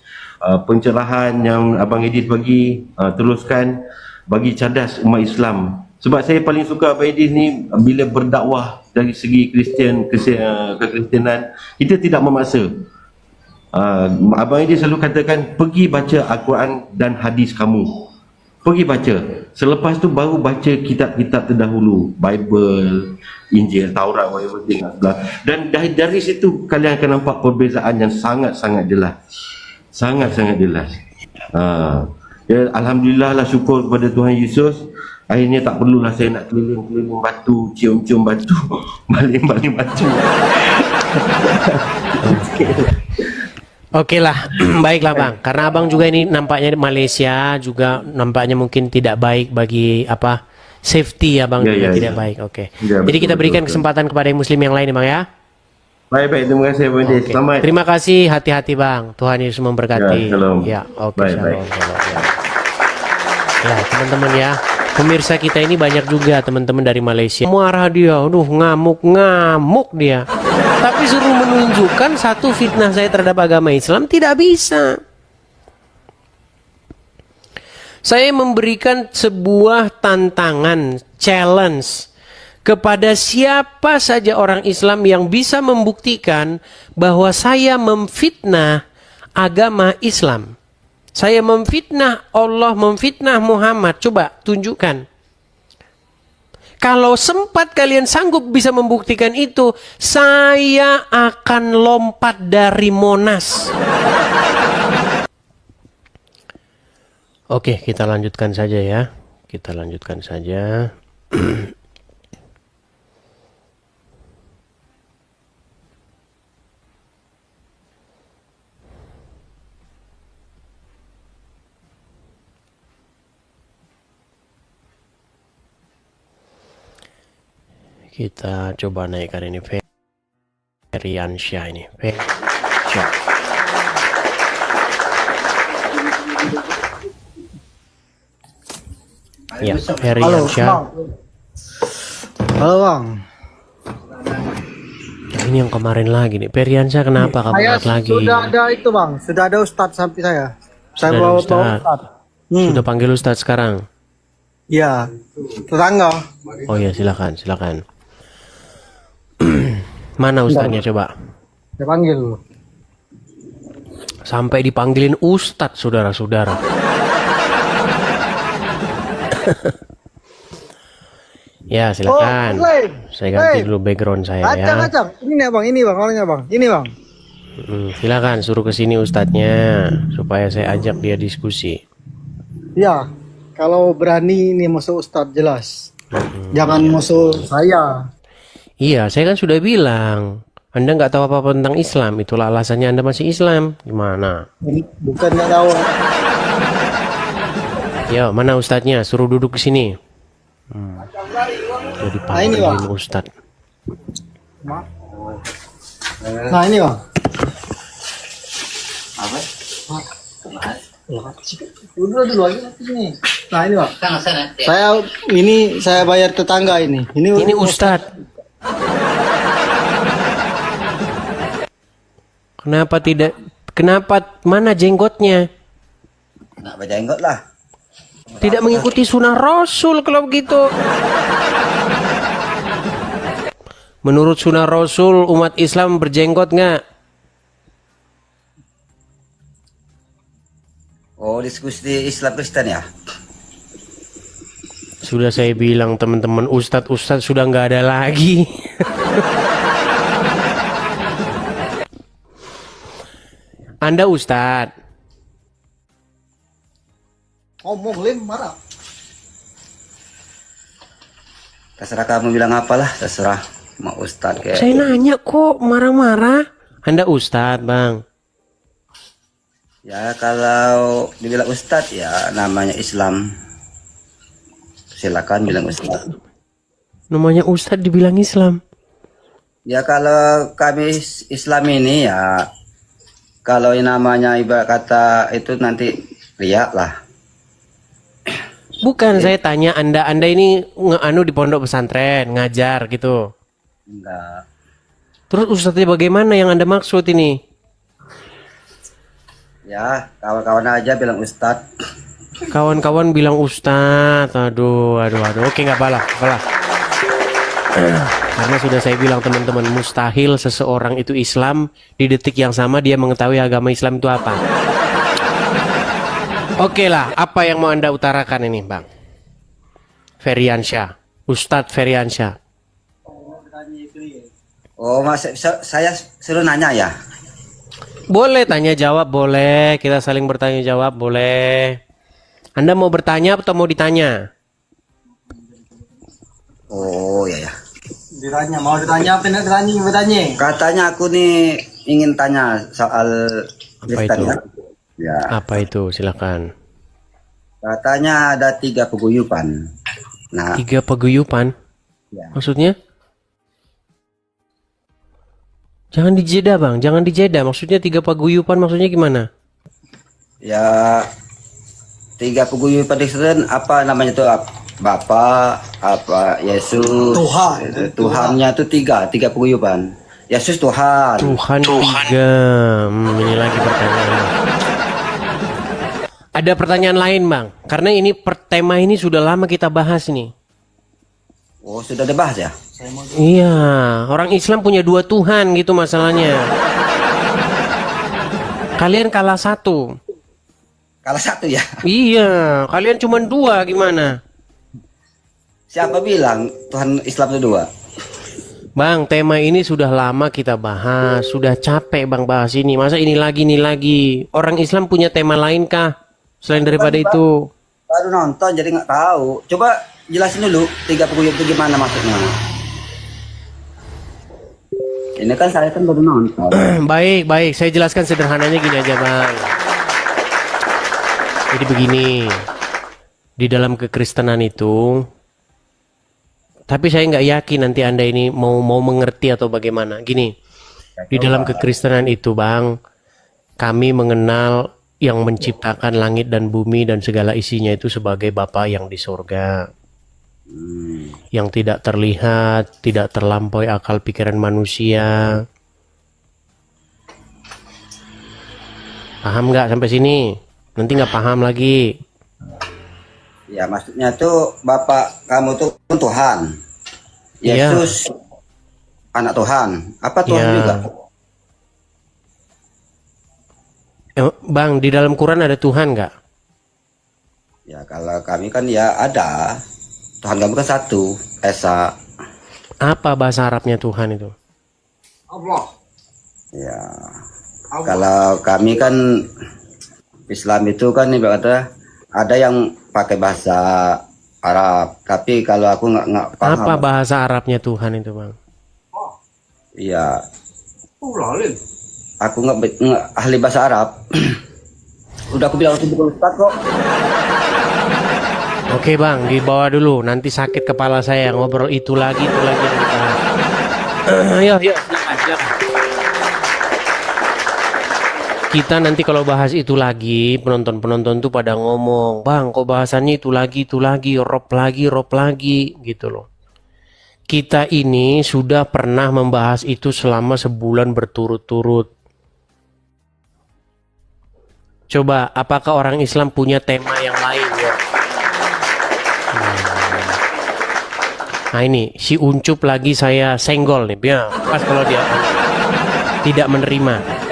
pencerahan yang Abang Idris bagi, teruskan bagi cerdas umat Islam. Sebab saya paling suka Abang Idris ni bila berdakwah dari segi kekristenan, kita tidak memaksa. Abang Idris selalu katakan, pergi baca Al-Quran dan hadis kamu. Pergi baca. Selepas tu baru baca kitab-kitab terdahulu, Bible, Injil, Taurat, whatever thing. Dan dari situ kalian akan nampak perbezaan yang sangat-sangat jelas. Sangat-sangat jelas. Ya, Alhamdulillah lah, syukur kepada Tuhan Yesus. Akhirnya tak perlulah saya nak keliling-keliling batu, cium-cium batu, baling-baling batu. Oke lah, baiklah Bang. Karena Abang juga ini nampaknya Malaysia juga nampaknya mungkin tidak baik bagi safety ya Bang, juga tidak baik. Oke. Ya, jadi kita berikan betul. kesempatan kepada Muslim yang lain Bang ya. Baik, terima kasih Abang Idris. Selamat. Terima kasih, hati-hati Bang. Tuhan Yesus memberkati. Ya, shalom. Ya, oke, Baik. shalom. Ya, teman-teman ya. Pemirsa kita ini banyak juga teman-teman dari Malaysia. Marah dia, ngamuk dia. Tapi suruh menunjukkan satu fitnah saya terhadap agama Islam tidak bisa. Saya memberikan sebuah tantangan, challenge kepada siapa saja orang Islam yang bisa membuktikan bahwa saya memfitnah agama Islam. Saya memfitnah Allah, memfitnah Muhammad. Coba tunjukkan. Kalau sempat kalian sanggup bisa membuktikan itu, saya akan lompat dari Monas. Oke, kita lanjutkan saja ya. Kita lanjutkan saja. Kita coba naikkan ini Feryansyah ini. Feryansyah. Ya, Feryansyah. Halo Bang. ini yang kemarin lagi nih. Periansyah kenapa kamu Saya angkat lagi? sudah ada itu bang, sudah ada ustadz sampai saya. Saya Sudah ada bawa Ustadz. ustadz. Sudah panggil Ustadz sekarang? Iya, tetangga. Oh ya, silakan, silakan. Mana Ustadznya coba? Saya panggil. Sampai dipanggilin Ustadz, saudara-saudara. Ya, silakan. Saya ganti dulu background saya ya. Kacang. Ini bang, ini bang, orangnya bang. Ini bang. Silakan suruh ke sini Ustadznya supaya saya ajak dia diskusi. Ya, kalau berani ini masuk ustadz jelas. Jangan masuk saya. Iya, saya kan sudah bilang. Anda nggak tahu apa-apa tentang Islam. Itulah alasannya Anda masih Islam. Gimana? Bukan nggak tahu. Ya, mana Ustadznya? Suruh duduk ke sini. Jadi ini, Bang. panggilin Ustadz. Nah ini bang. Udah dulu aja sini. Nah ini bang. Saya bayar tetangga ini. Ini Ustadz. Kenapa mana jenggotnya? Kenapa jenggot lah? Tidak mengikuti sunnah Rasul kalau begitu. Menurut sunnah Rasul umat Islam berjenggot nggak? Oh, diskusi Islam Kristen ya? Sudah saya bilang teman-teman, ustadz sudah nggak ada lagi. Anda ustadz. Ngomong Lim marah. Terserah kamu bilang apalah, terserah mau ustadz kayak. Saya nanya kok marah-marah. Anda ustadz bang. Ya kalau dibilang ustadz ya namanya Islam. Silakan bilang ustadz. Namanya ustadz dibilang Islam. Ya kalau kami Islam ini ya, kalau yang namanya ibarat kata itu nanti riak lah. Bukan, saya tanya Anda ini di pondok pesantren, ngajar gitu. Enggak. Terus ustadznya bagaimana yang Anda maksud ini? Ya kawan-kawan aja bilang ustadz. Kawan-kawan bilang ustadz. Aduh. Oke, nggak apalah. Karena sudah saya bilang teman-teman, mustahil seseorang itu Islam di detik yang sama dia mengetahui agama Islam itu apa. Oke lah, apa yang mau Anda utarakan ini Bang Feryansyah, Ustadz Feryansyah? Oh saya suruh nanya ya? Boleh tanya jawab, boleh. Kita saling bertanya jawab, boleh. Anda mau bertanya atau mau ditanya? Oh ya. Mau ditanya apa nak bertanya? Katanya aku nih ingin tanya soal Kristen ya. Ya. Apa itu? Silakan. Katanya ada 3 paguyuban. Nah. 3 paguyuban? Ya. Maksudnya? Jangan dijeda Bang, jangan dijeda. Maksudnya 3 paguyuban maksudnya gimana? Ya 3 paguyuban Kristen apa namanya tuh? Bapa, apa Yesus, Tuhannya itu 3 paguyuban. Yesus Tuhan. Tuhan 3. Ini lagi pertanyaan. Ada pertanyaan lain Bang, karena ini tema ini sudah lama kita bahas nih. Oh sudah dibahas ya? Iya, orang Islam punya 2 Tuhan gitu masalahnya. Kalian kalah 1. Kalah 1 ya? Iya, kalian cuma 2 gimana? Siapa bilang Tuhan Islam itu 2? Bang, tema ini sudah lama kita bahas, sudah capek Bang bahas ini. Masa ini lagi? Orang Islam punya tema lain kah selain daripada itu? Baru nonton jadi nggak tahu. Coba jelasin dulu 3 paguyuban itu gimana maksudnya. Ini kan saya kan baru nonton. Baik, saya jelaskan sederhananya gini aja Bang. Jadi begini, di dalam kekristenan itu, tapi saya nggak yakin nanti Anda ini mau mengerti atau bagaimana. Gini, di dalam kekristenan itu Bang, kami mengenal yang menciptakan langit dan bumi dan segala isinya itu sebagai Bapa yang di sorga. yang tidak terlihat, tidak terlampaui akal pikiran manusia. Paham nggak sampai sini? Nanti nggak paham lagi. Ya maksudnya tuh Bapak kamu tuh Tuhan. Iya. Yesus anak Tuhan. Apa Tuhan Iya. juga? Bang, di dalam Quran ada Tuhan nggak? Ya kalau kami kan ya ada. Tuhan kami kan satu, Esa. Apa bahasa Arabnya Tuhan itu? Allah. Ya. Kalau kami kan Islam itu kan ibaratnya ada yang pakai bahasa Arab, tapi kalau aku nggak paham. Apa bahasa Arabnya Tuhan itu, Bang? Iya. Aku nggak ahli bahasa Arab. Udah aku bilang untuk Ustaz kok. Oke Bang, dibawa dulu. Nanti sakit kepala saya ngobrol itu lagi yang kita. Ayo, silakan. Kita nanti kalau bahas itu lagi, penonton-penonton tuh pada ngomong, Bang, kok bahasannya itu lagi, rob lagi, gitu loh. Kita ini sudah pernah membahas itu selama sebulan berturut-turut. Coba, apakah orang Islam punya tema yang lain ya? Nah ini, si Uncup lagi saya senggol nih, ya, pas kalau dia tidak menerima.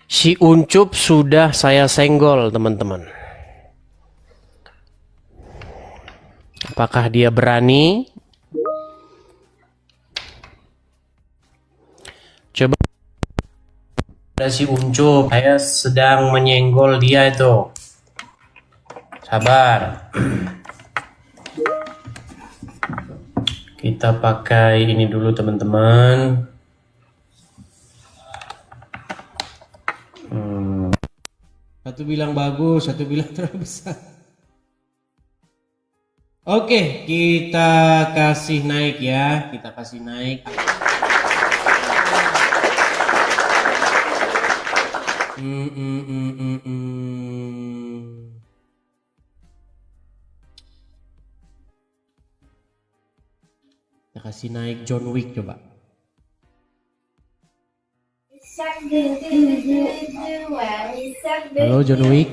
Si Uncup sudah saya senggol, teman-teman. Apakah dia berani? Coba. Ada si Uncup, saya sedang menyenggol dia itu. Sabar. Kita pakai ini dulu, teman-teman. Satu bilang bagus, satu bilang terlalu besar. Oke, kita kasih naik ya. Kita kasih naik. Kita kasih naik John Wick coba. Halo John Wick.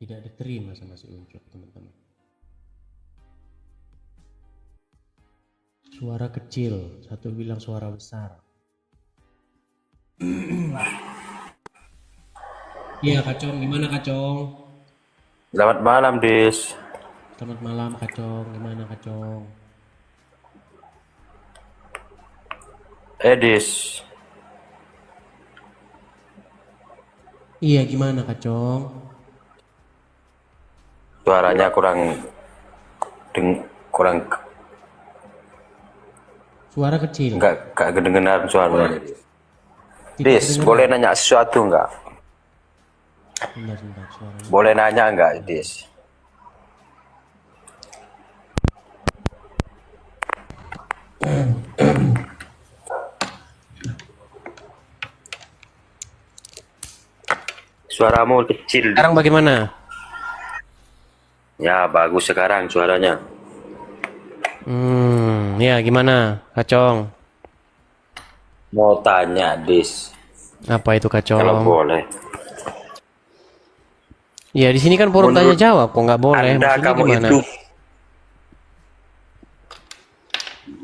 Tidak diterima sama si Uncup, teman-teman. Suara kecil, satu bilang suara besar. Iya Kacong, gimana Kacong? Selamat malam, Dis. Selamat malam Kacong, gimana Kacong? Dis. Iya gimana Kacong? Suaranya kurang Suara kecil. Enggak kedengeran suaranya. Tidak Dis, kedengeran. boleh nanya sesuatu enggak? Sebentar, suaranya. Boleh nanya enggak, Dis? Suaramu kecil. Sekarang bagaimana? Ya, bagus sekarang suaranya. Ya gimana Kacong? Mau tanya, Dis. Apa itu Kacong? Kalau boleh. Ya di sini kan forum tanya jawab, kok nggak boleh? Anda, Maksudnya kamu gimana? itu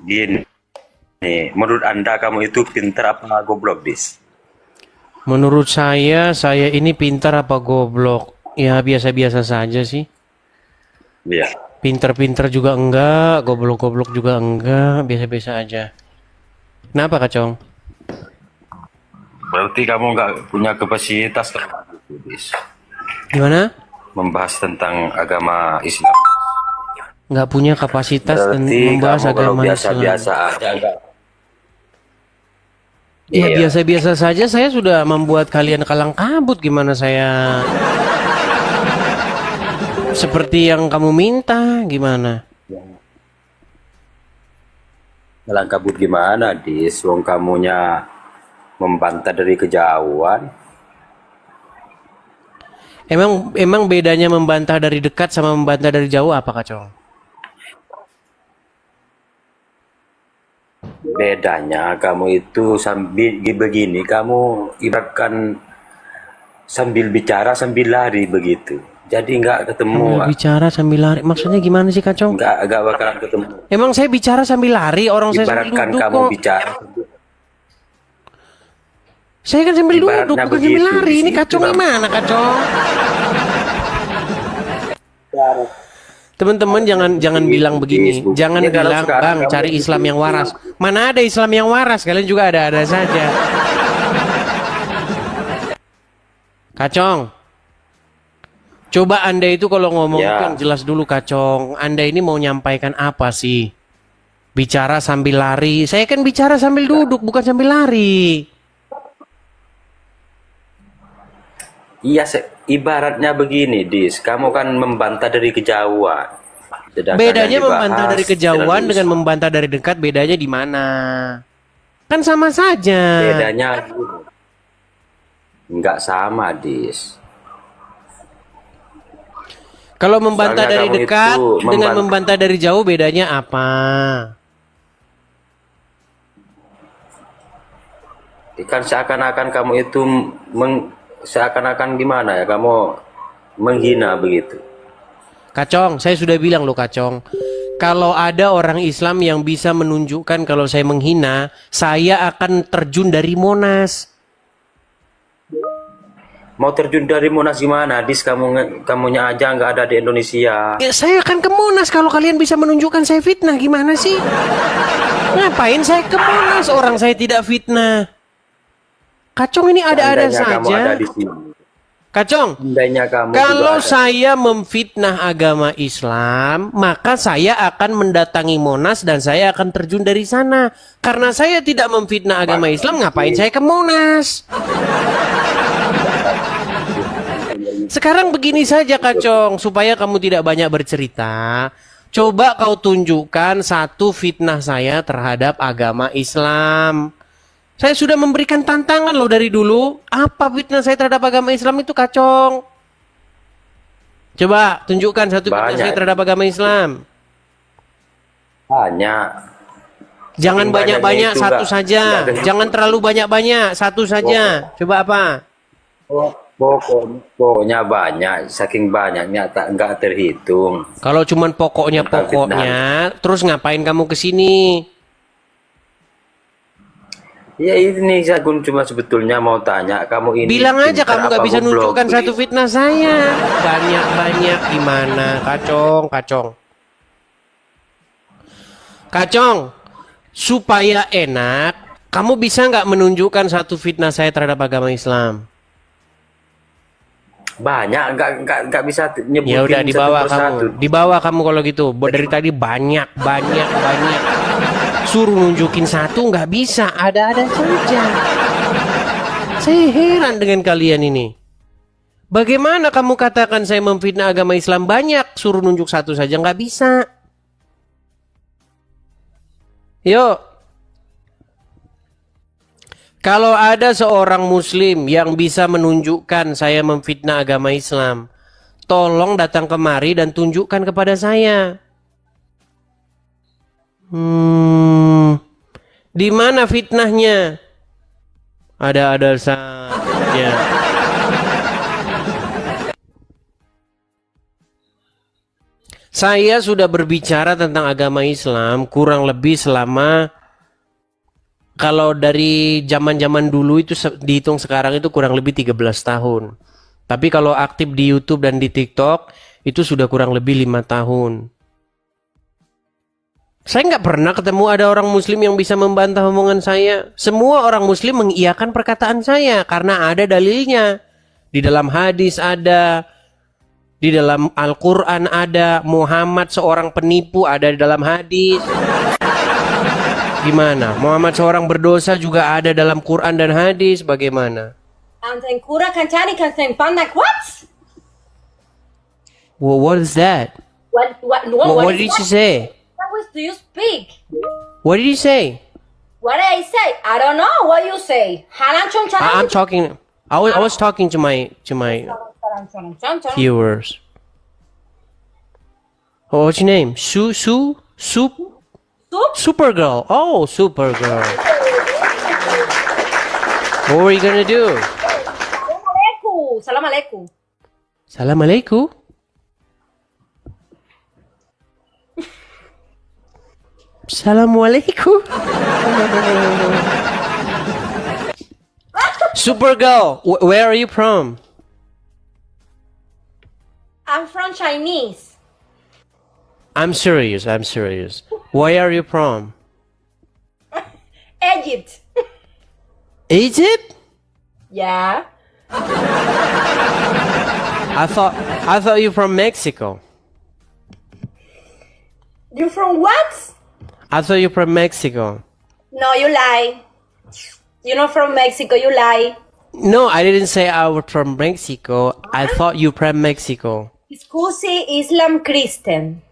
gini. Nih, menurut Anda kamu itu pintar apa goblok, Dis? Menurut saya ini pintar apa goblok? Ya biasa-biasa saja sih. Iya. Pinter-pinter juga enggak, goblok-goblok juga enggak, biasa-biasa aja. Kenapa Kacong? Berarti kamu nggak punya kapasitas Gimana? membahas tentang agama Islam. Nggak punya kapasitas Berarti membahas kamu kalau agama biasa-biasa Islam. aja enggak? Ya Iya. biasa-biasa saja, saya sudah membuat kalian kalang kabut. Gimana saya seperti yang kamu minta, gimana? Kalang kabut gimana, Dis? Wong kamunya membantah dari kejauhan. Emang bedanya membantah dari dekat sama membantah dari jauh apa, Kacong? Bedanya kamu itu sambil begini, kamu ibaratkan sambil bicara sambil lari begitu. Jadi nggak ketemu. Sambil bicara sambil lari, maksudnya gimana sih, Kacong? Nggak bakalan ketemu. Emang saya bicara sambil lari, orang saya sambil Ibaratkan duduk kamu kok. bicara. Saya kan sambil duduk, Ibaratnya bukan sambil begitu, lari. di Ini situ, Kacong Bang. gimana, Kacong? Teman-teman jangan bilang begini, jangan Ya, kalau bilang sekarang Bang kamu cari itu- Islam yang waras. Mana ada Islam yang waras? Kalian juga ada-ada saja. Kacong, coba Anda itu kalau ngomong Ya. itu yang jelas dulu, Kacong. Anda ini mau nyampaikan apa sih? Bicara sambil lari. Saya kan bicara sambil duduk, bukan sambil lari. Iya, ibaratnya begini, Dis. Kamu kan membantah dari kejauhan. Sedangkan Bedanya yang dibahas membantah dari kejauhan dengan membantah dari dekat, bedanya di mana? Kan sama saja. bedanya nggak sama, Dis. Kalau membantah Soalnya dari kamu dekat itu dengan membantah dari jauh, bedanya apa? Kan seakan-akan kamu itu seakan-akan gimana ya, kamu menghina begitu. Kacong, saya sudah bilang loh, Kacong. Kalau ada orang Islam yang bisa menunjukkan kalau saya menghina, saya akan terjun dari Monas. Mau terjun dari Monas gimana, Dis? Kamunya aja nggak ada di Indonesia. Ya, saya akan ke Monas kalau kalian bisa menunjukkan saya fitnah. Gimana sih? Ngapain saya ke Monas? Orang saya tidak fitnah. Kacong ini ada-ada Seandainya kamu saja. ada di sini. Kacong, Seandainya kamu kalau juga ada. saya memfitnah agama Islam, maka saya akan mendatangi Monas dan saya akan terjun dari sana. Karena saya tidak memfitnah agama Islam, ngapain saya ke Monas? Sekarang begini saja, Kacong, supaya kamu tidak banyak bercerita. Coba kau tunjukkan satu fitnah saya terhadap agama Islam. Saya sudah memberikan tantangan loh dari dulu. Apa fitnah saya terhadap agama Islam itu, Kacong? Coba tunjukkan satu fitnah Banyak. saya terhadap agama Islam. Banyak. Jangan Saking banyaknya banyak-banyak, itu satu nggak saja. ada. Jangan terlalu banyak-banyak, satu saja. Coba apa? Pokoknya banyak, saking banyaknya nggak terhitung. Kalau cuman pokoknya, terus ngapain kamu ke sini? Ya ini saya cuma sebetulnya mau tanya, kamu ini Bilang aja pintar kamu nggak apa bisa goblok? nunjukkan satu fitnah saya. Banyak-banyak gimana, Kacong, Kacong. Kacong, supaya enak, kamu bisa nggak menunjukkan satu fitnah saya terhadap agama Islam? Banyak, nggak bisa nyebutin. Ya udah dibawa satu persatu. kamu, dibawa kamu kalau gitu. Dari tadi banyak. Suruh nunjukin satu nggak bisa, ada-ada saja. Saya heran dengan kalian ini. Bagaimana kamu katakan saya memfitnah agama Islam banyak, suruh nunjuk satu saja nggak bisa. Yuk. Kalau ada seorang muslim yang bisa menunjukkan saya memfitnah agama Islam, tolong datang kemari dan tunjukkan kepada saya. Di mana fitnahnya? Ada saja. Saya sudah berbicara tentang agama Islam kurang lebih selama, kalau dari zaman-zaman dulu itu dihitung sekarang itu kurang lebih 13 tahun. Tapi kalau aktif di YouTube dan di TikTok itu sudah kurang lebih 5 tahun. Saya nggak pernah ketemu ada orang muslim yang bisa membantah omongan saya. Semua orang muslim mengiyakan perkataan saya karena ada dalilnya. Di dalam hadis ada, di dalam Al-Quran ada, Muhammad seorang penipu ada di dalam hadis. Gimana? Muhammad seorang berdosa juga ada dalam Quran dan hadis. Bagaimana? What? Well, what is that? What did you say? Language do you speak? What did you say? What did I say? I don't know what you say. I'm talking. I was talking to my viewers. Oh, what's your name? Supergirl. Oh, Supergirl. What were you gonna do? Salam alaikum. Salam alaikum. Assalamualaikum. Supergirl, where are you from? I'm from Chinese. I'm serious. Where are you from? Egypt. Egypt? Yeah. I thought you're from Mexico. You from what? I thought you're from Mexico. No, you lie. You're not from Mexico, you lie. No, I didn't say I was from Mexico. I thought you from Mexico. Scusi, Islam Christian.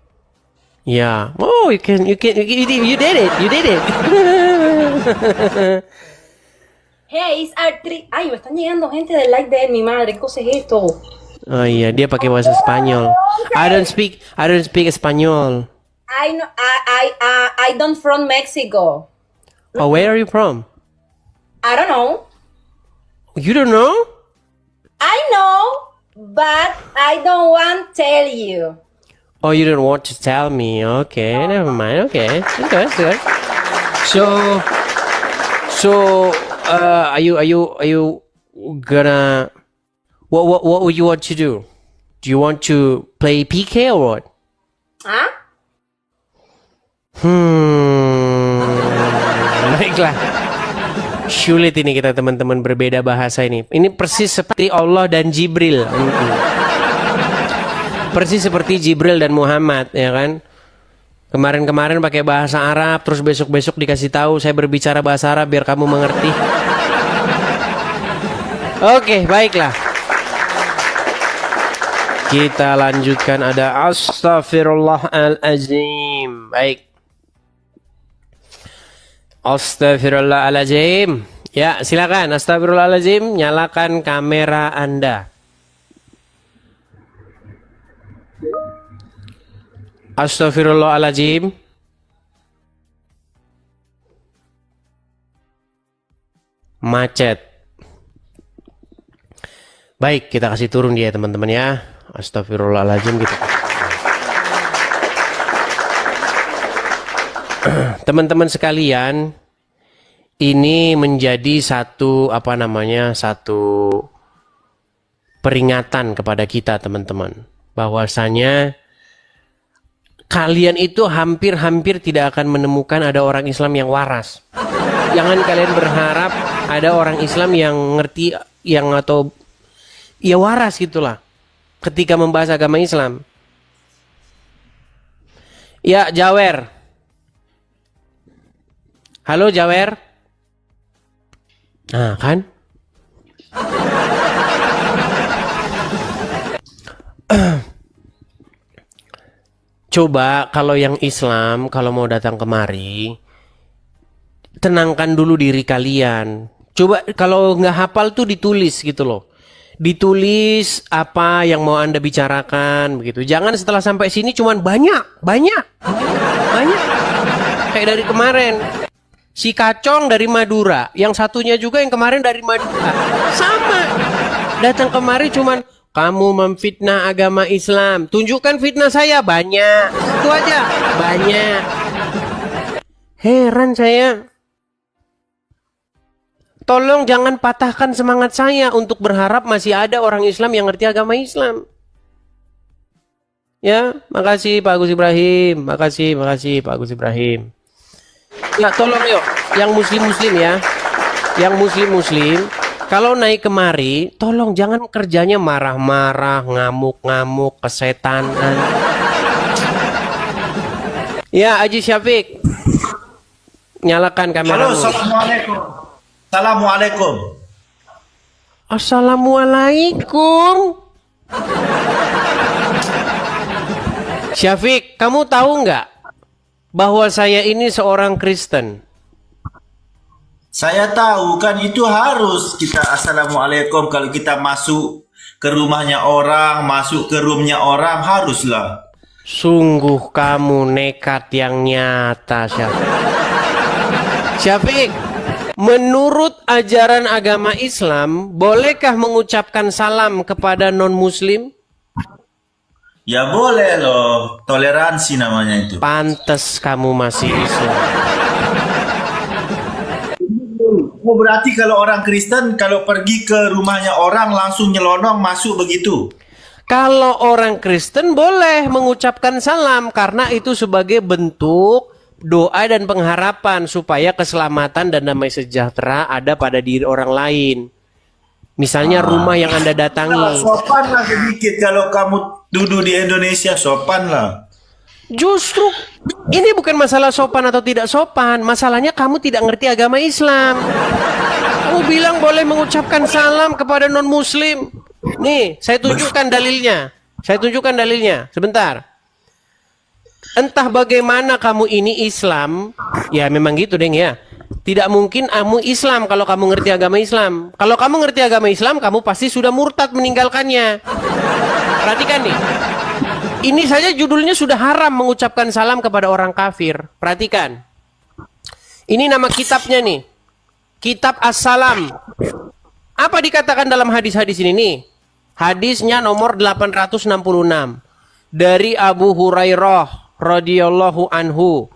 Yeah. Oh, you did it. Hey, it's R3. Ay, me están llegando gente del like de mi madre. ¿Qué cosa es esto? Oh iya, dia pakai bahasa Spanyol. I don't speak Spanyol. I know. I don't from Mexico. Oh, where are you from? I don't know. You don't know? I know, but I don't want to tell you. Oh, you don't want to tell me? Okay, never mind. Okay, it's good. So, are you gonna? What would you want to do? Do you want to play PK or what? Hah? Baiklah. Sulit ini kita teman-teman berbeda bahasa ini. Ini persis seperti Allah dan Jibril. Persis seperti Jibril dan Muhammad, ya kan? Kemarin-kemarin pakai bahasa Arab, terus besok-besok dikasih tahu saya berbicara bahasa Arab biar kamu mengerti. Oke, baiklah. Kita lanjutkan, ada astaghfirullahalazim. Baik. Astaghfirullahalazim. Ya, silakan. Astaghfirullahalazim, nyalakan kamera Anda. Astaghfirullahalazim. Macet. Baik, kita kasih turun dia teman-teman ya. Astaghfirullahalazim gitu. Teman-teman sekalian, ini menjadi satu satu peringatan kepada kita teman-teman, bahwasanya kalian itu hampir-hampir tidak akan menemukan ada orang Islam yang waras. Jangan kalian berharap ada orang Islam yang ngerti atau ya waras gitulah ketika membahas agama Islam. Ya, Jawer. Halo Jawer. Nah, kan? Coba kalau yang Islam, kalau mau datang kemari, tenangkan dulu diri kalian. Coba kalau nggak hafal tuh ditulis gitu loh. Ditulis apa yang mau Anda bicarakan begitu. Jangan setelah sampai sini cuman banyak. Kayak dari kemarin. Si Kacong dari Madura, yang satunya juga yang kemarin dari Madura. Sama. Datang kemari cuman kamu memfitnah agama Islam. Tunjukkan fitnah saya banyak. Itu aja, banyak. Heran saya. Tolong jangan patahkan semangat saya untuk berharap masih ada orang Islam yang ngerti agama Islam. Ya, makasih Pak Agus Ibrahim. Makasih Pak Agus Ibrahim. Ya, tolong yuk, yang muslim-muslim ya. Yang muslim-muslim, kalau naik kemari, tolong jangan kerjanya marah-marah, ngamuk-ngamuk, kesetanan. Ya, Haji Syafiq. Nyalakan kameramu. Halo, assalamualaikum. Assalamualaikum. Assalamualaikum. Syafiq, kamu tahu nggak bahwa saya ini seorang Kristen? Saya tahu kan itu harus kita assalamualaikum kalau kita masuk ke rumahnya orang, masuk ke roomnya orang, haruslah. Sungguh kamu nekat yang nyata, Syafiq. Syafiq, menurut ajaran agama Islam, bolehkah mengucapkan salam kepada non-muslim? Ya boleh loh, toleransi namanya itu. Pantes kamu masih Islam. Oh, berarti kalau orang Kristen kalau pergi ke rumahnya orang langsung nyelonong masuk begitu? Kalau orang Kristen boleh mengucapkan salam karena itu sebagai bentuk doa dan pengharapan supaya keselamatan dan damai sejahtera ada pada diri orang lain. Misalnya rumah yang Anda datangi. Sopan lah sedikit kalau kamu duduk di Indonesia, sopan lah. Justru ini bukan masalah sopan atau tidak sopan. Masalahnya kamu tidak ngerti agama Islam. Kamu bilang boleh mengucapkan salam kepada non-muslim. Nih, saya tunjukkan dalilnya. Sebentar. Entah bagaimana kamu ini Islam. Ya memang gitu, Deng ya. Tidak mungkin kamu Islam kalau kamu ngerti agama Islam. Kalau kamu ngerti agama Islam, kamu pasti sudah murtad meninggalkannya. Perhatikan nih. Ini saja judulnya sudah haram mengucapkan salam kepada orang kafir. Perhatikan. Ini nama kitabnya nih. Kitab As-Salam. Apa dikatakan dalam hadis-hadis ini nih? Hadisnya nomor 866. Dari Abu Hurairah radhiyallahu anhu.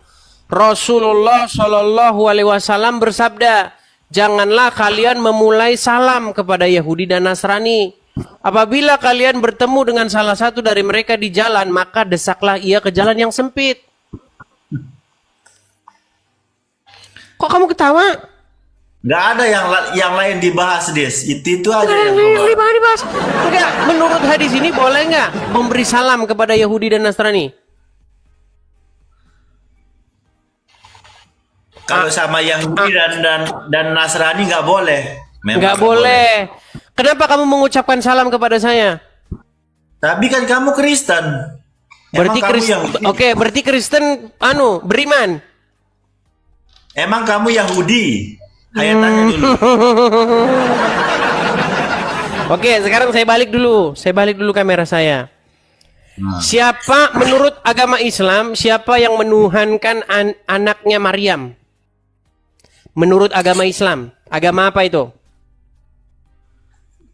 Rasulullah Shallallahu alaihi wasallam bersabda, "Janganlah kalian memulai salam kepada Yahudi dan Nasrani. Apabila kalian bertemu dengan salah satu dari mereka di jalan, maka desaklah ia ke jalan yang sempit." Kok kamu ketawa? Nggak ada yang lain dibahas, Des. Itu aja yang dibahas. Enggak, menurut hadis ini boleh nggak memberi salam kepada Yahudi dan Nasrani? Kalau sama Yahudi dan Nasrani nggak boleh. Nggak boleh. Kenapa kamu mengucapkan salam kepada saya? Tapi kan kamu Kristen. Berarti Kristen. Oke, berarti Kristen beriman. Emang kamu Yahudi? Ayo tanya dulu. Oke, sekarang saya balik dulu kamera saya. Siapa menurut agama Islam, siapa yang menuhankan anaknya Maryam? Menurut agama Islam, agama apa itu?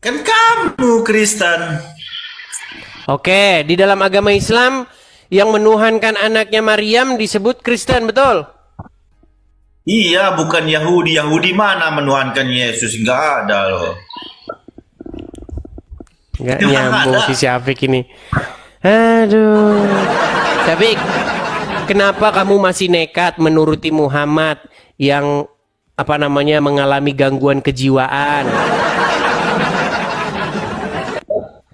Kan kamu Kristen. Oke, di dalam agama Islam yang menuhankan anaknya Maryam disebut Kristen, betul? Iya, bukan Yahudi. Yahudi mana menuhankan Yesus? Nggak ada loh. Nggak nyambung si Syafiq ini. Aduh. Syafiq, kenapa kamu masih nekat menuruti Muhammad yang mengalami gangguan kejiwaan?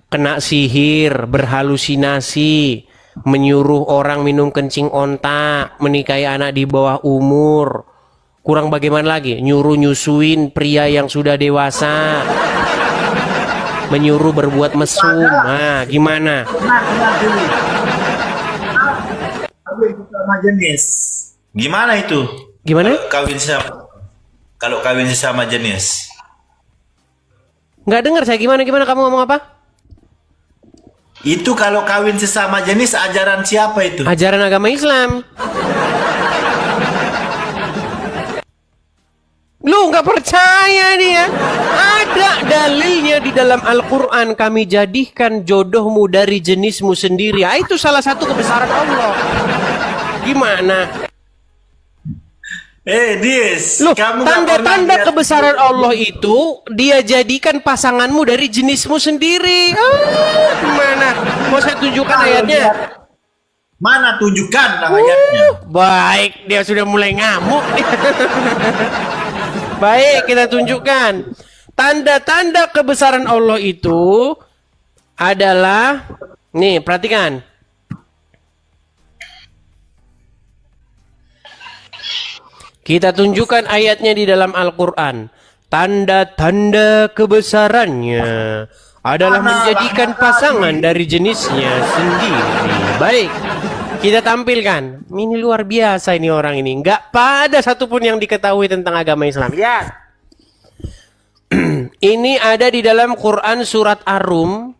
Kena sihir, berhalusinasi, menyuruh orang minum kencing onta, menikahi anak di bawah umur. Kurang bagaimana lagi? Nyuruh nyusuin pria yang sudah dewasa. Menyuruh berbuat mesum. Nah, gimana? Kawin sesama jenis. Gimana itu? Gimana? Kalau kawin sesama jenis. Nggak dengar saya. Gimana kamu ngomong apa? Itu kalau kawin sesama jenis ajaran siapa itu? Ajaran agama Islam. Lu nggak percaya dia? Ada dalilnya di dalam Al-Quran. Kami jadikan jodohmu dari jenismu sendiri. Itu salah satu kebesaran Allah. Gimana? Dis, Loh, kamu nggak pernah tanda-tanda lihat- kebesaran Allah itu dia jadikan pasanganmu dari jenismu sendiri. Gimana? Mau saya tunjukkan ayatnya? Mana tunjukkan ayatnya? Baik, dia sudah mulai ngamuk. Baik, kita tunjukkan. Tanda-tanda kebesaran Allah itu adalah, nih, perhatikan. Kita tunjukkan ayatnya di dalam Al-Quran. Tanda-tanda kebesarannya adalah menjadikan pasangan dari jenisnya sendiri. Baik, kita tampilkan. Ini luar biasa ini orang ini. Nggak pada satupun yang diketahui tentang agama Islam. Ya. Ini ada di dalam Quran surat Ar-Rum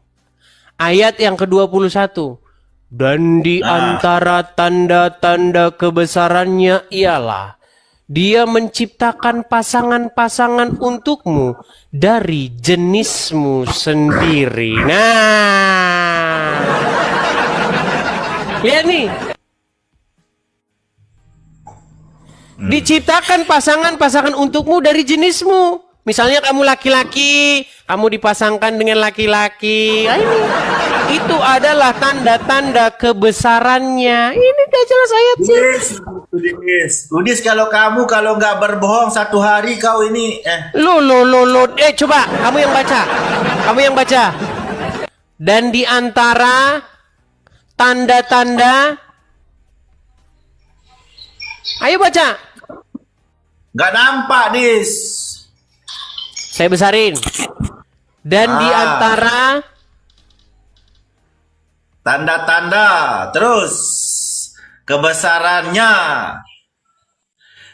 ayat yang ke-21. Dan di antara tanda-tanda kebesarannya ialah dia menciptakan pasangan-pasangan untukmu dari jenismu sendiri. Nah, lihat nih. Diciptakan pasangan-pasangan untukmu dari jenismu. Misalnya kamu laki-laki, kamu dipasangkan dengan laki-laki. Nah, ini. Itu adalah tanda-tanda kebesarannya. Ini udah jelas ayat sih. Udis, kalau nggak berbohong satu hari kau ini Lo. Coba kamu yang baca. Kamu yang baca. Dan di antara tanda-tanda, ayo baca. Nggak nampak, Dis. Saya besarin. Dan di antara tanda-tanda, terus kebesarannya,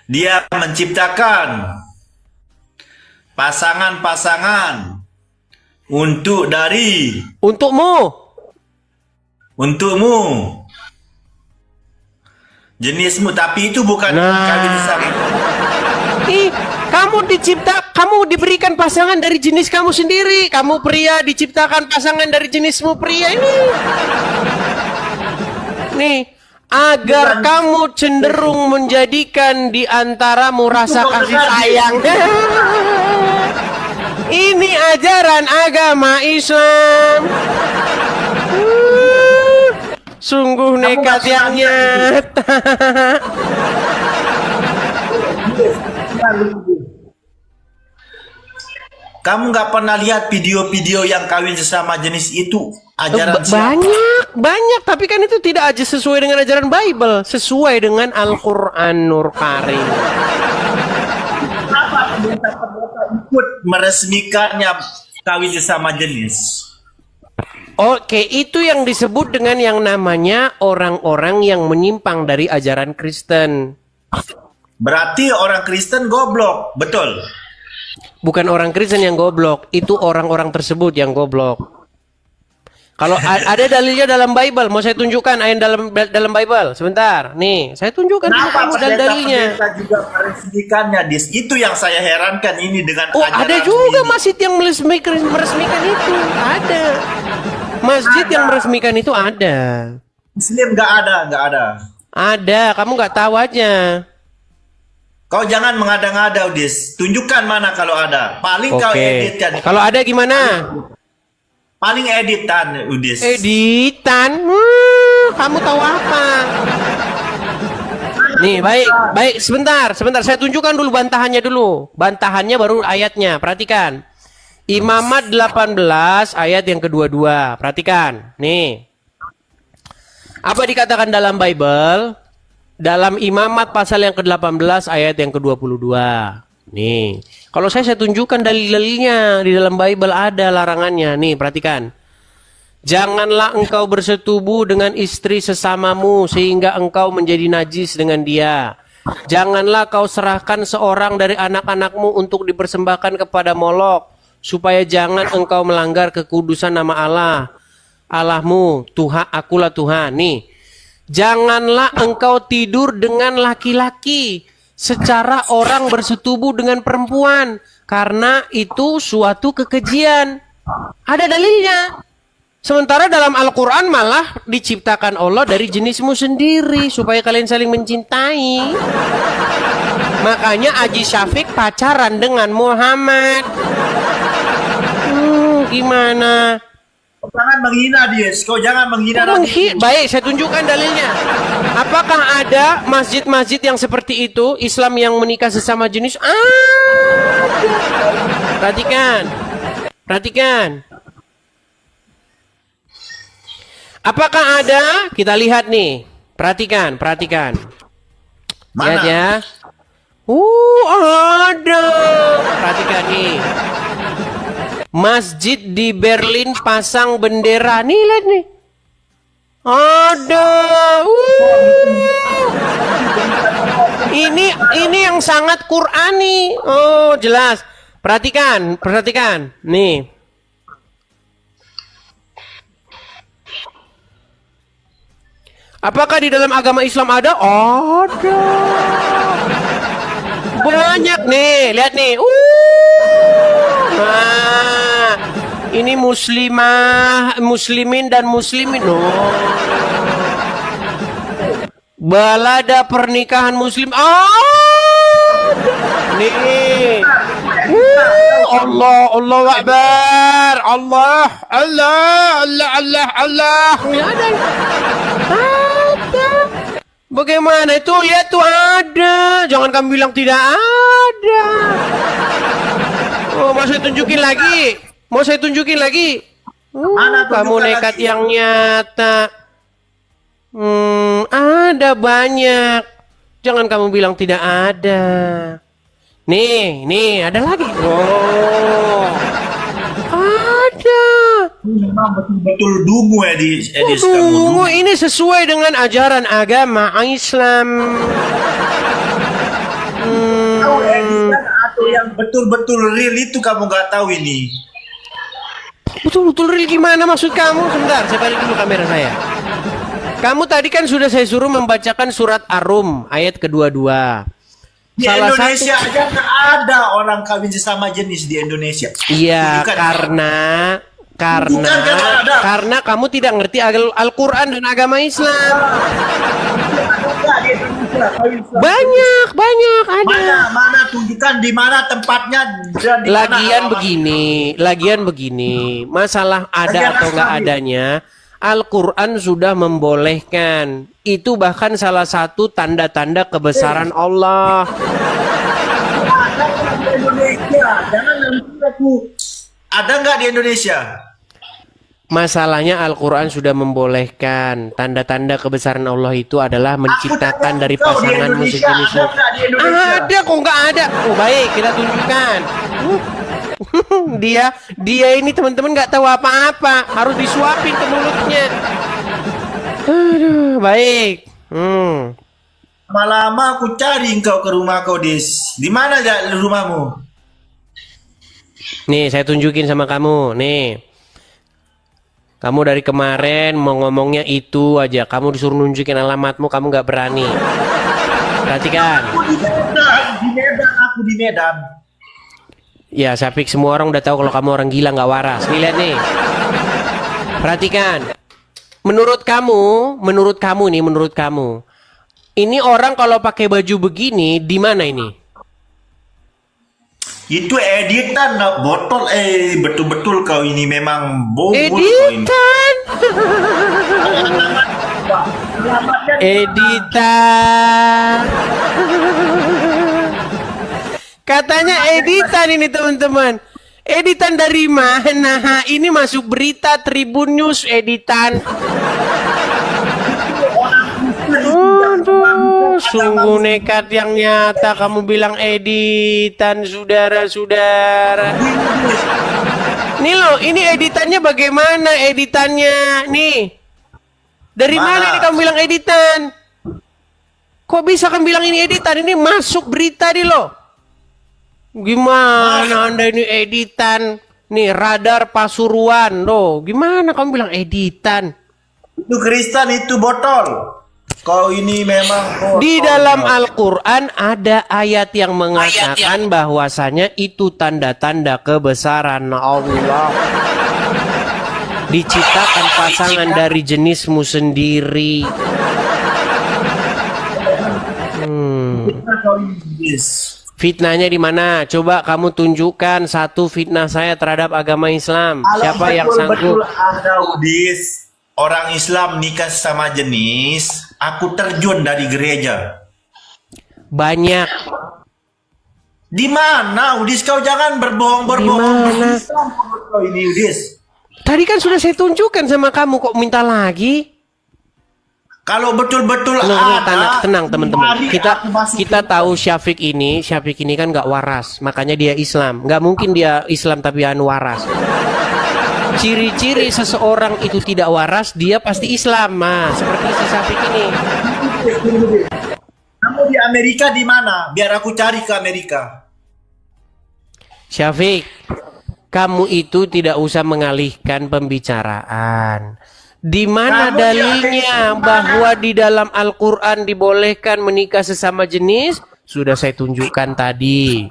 dia menciptakan pasangan-pasangan untukmu, jenismu, tapi itu bukan kawin sesama. Kamu diberikan pasangan dari jenis kamu sendiri. Kamu pria diciptakan pasangan dari jenismu pria ini. Nih, agar kamu cenderung menjadikan di antaramu rasa kasih sayang. Ini ajaran agama Islam. Sungguh nekat yang nyata. Kamu nggak pernah lihat video-video yang kawin sesama jenis itu? Ajaran Banyak, tapi kan itu tidak aja sesuai dengan ajaran Bible, sesuai dengan Al-Quran Nur Karim. Kenapa pendeta-pendeta ikut meresmikannya kawin sesama jenis? Oke, itu yang disebut dengan yang namanya orang-orang yang menyimpang dari ajaran Kristen. Berarti orang Kristen goblok, betul? Bukan orang Kristen yang goblok, itu orang-orang tersebut yang goblok. Kalau ada dalilnya dalam Bible, mau saya tunjukkan ayat dalam Bible. Sebentar, nih, saya tunjukkan kenapa dalilnya. pendeta juga meresmikannya, Dis? Itu yang saya herankan ini dengan ajaran ada juga ini. masjid yang meresmikan itu. Ada. Masjid yang meresmikan itu ada. Muslim nggak ada. Ada, kamu nggak tahu aja. Kau jangan mengada-ngada, Udis. Tunjukkan mana kalau ada. Paling kau editkan. Kalau ada gimana? Paling editan, Udis. Editan? Kamu tahu apa? Nih, baik. Sebentar. Saya tunjukkan dulu bantahannya dulu. Bantahannya baru ayatnya. Perhatikan. Imamat 18 ayat yang kedua-dua. Perhatikan. Nih. Apa dikatakan dalam Bible? Dalam Imamat pasal yang ke-18 ayat yang ke-22. Nih, kalau saya tunjukkan dalil-dalilnya di dalam Bible ada larangannya. Nih, perhatikan. Janganlah engkau bersetubuh dengan istri sesamamu sehingga engkau menjadi najis dengan dia. Janganlah kau serahkan seorang dari anak-anakmu untuk dipersembahkan kepada Molok, supaya jangan engkau melanggar kekudusan nama Allahmu. Tuhan, akulah Tuhan. Nih. Janganlah engkau tidur dengan laki-laki secara orang bersetubuh dengan perempuan, karena itu suatu kekejian. Ada dalilnya. Sementara dalam Al-Quran malah diciptakan Allah dari jenismu sendiri supaya kalian saling mencintai. Makanya Haji Syafiq pacaran dengan Muhammad. Gimana? Jangan menghina dia, kau jangan menghina Nabi. Baik, saya tunjukkan dalilnya. Apakah ada masjid-masjid yang seperti itu, Islam yang menikah sesama jenis? Perhatikan. Apakah ada? Kita lihat nih. Perhatikan. Mana? Lihat ya. Ada. Perhatikan nih. Masjid di Berlin pasang bendera. Nih, lihat nih. Ada. Ini yang sangat Qur'ani. Oh, jelas. Perhatikan. Nih. Apakah di dalam agama Islam ada? Ada. Banyak nih, lihat nih. Nah, ini muslimin dan muslimin. Balada pernikahan muslim. Nih. Allahu Akbar. Allah. Ini ada. Bagaimana itu? Lihat tuh ada. Jangan kamu bilang tidak ada. Oh, mau saya tunjukin lagi? Kamu nekat yang nyata. Ada banyak. Jangan kamu bilang tidak ada. Nih, ada lagi. Oh, ada. Memang betul-betul dungu Edis. Dungu, ini sesuai dengan ajaran agama Islam. Atau yang betul-betul real itu kamu nggak tahu ini. Betul-betul real gimana maksud kamu? Sebentar, saya balik dulu kamera saya. Kamu tadi kan sudah saya suruh membacakan surat Ar-Rum ayat kedua-dua. Di Indonesia aja nggak ada orang kawin sesama jenis di Indonesia. Iya, karena kamu tidak ngerti Al-Quran dan agama Islam. Banyak ada. Mana tunjukkan di mana tempatnya dan di Lagian begini, masalah ada atau nggak adanya, Al-Quran sudah membolehkan. Itu bahkan salah satu tanda-tanda kebesaran Allah. Ada nggak di Indonesia? Masalahnya Al-Quran sudah membolehkan. Tanda-tanda kebesaran Allah itu adalah menciptakan dari pasangan sejenis. Ada kok nggak ada. Oh baik, kita tunjukkan. Dia ini teman-teman nggak tahu apa-apa. Harus disuapin ke mulutnya. Aduh, baik. Lama-lama aku cari engkau ke rumah kau, Dis. Di mana rumahmu? Nih, saya tunjukin sama kamu. Nih. Kamu dari kemarin mau ngomongnya itu aja. Kamu disuruh nunjukin alamatmu, kamu nggak berani. Perhatikan. Aku di Medan. Ya, Syafiq, semua orang udah tahu kalau kamu orang gila nggak waras. Nih, lihat nih. Perhatikan. Menurut kamu, ini orang kalau pakai baju begini di mana ini? Itu editan botol. Betul-betul kau ini memang bohong. Editan. Katanya editan ini teman-teman. Editan dari mana? Ini masuk berita Tribun News editan. Aduh, sungguh nekat yang nyata kamu bilang editan, saudara-saudara. Nih loh, ini editannya bagaimana editannya? Nih, dari mana nih kamu bilang editan? Kok bisa kamu bilang ini editan? Ini masuk berita nih loh. Gimana Anda ini editan? Nih, radar Pasuruan loh. Gimana kamu bilang editan? Itu Kristen, itu botol. Kau ini memang di dalam Al-Quran ada ayat yang mengatakan bahwasanya itu tanda-tanda kebesaran Allah. Diciptakan pasangan dari jenismu sendiri. kau ini? Fitnahnya di mana? Coba kamu tunjukkan satu fitnah saya terhadap agama Islam. Siapa yang sanggup? Betul ada Udis. Orang Islam nikah sama jenis, aku terjun dari gereja. Banyak. Di mana Udis? Kau jangan berbohong-berbohong. Di mana? Kau ini Udis. Tadi kan sudah saya tunjukkan sama kamu, kok minta lagi? Kalau betul-betul ada, tenang teman-teman. Kita tahu Syafiq ini kan nggak waras, makanya dia Islam. Nggak mungkin dia Islam tapi anu waras. Ciri-ciri seseorang itu tidak waras, dia pasti Islam, seperti si Syafiq ini. Kamu di Amerika di mana? Biar aku cari ke Amerika. Syafiq, kamu itu tidak usah mengalihkan pembicaraan. Di mana dalilnya bahwa di dalam Al-Quran dibolehkan menikah sesama jenis? Sudah saya tunjukkan tadi.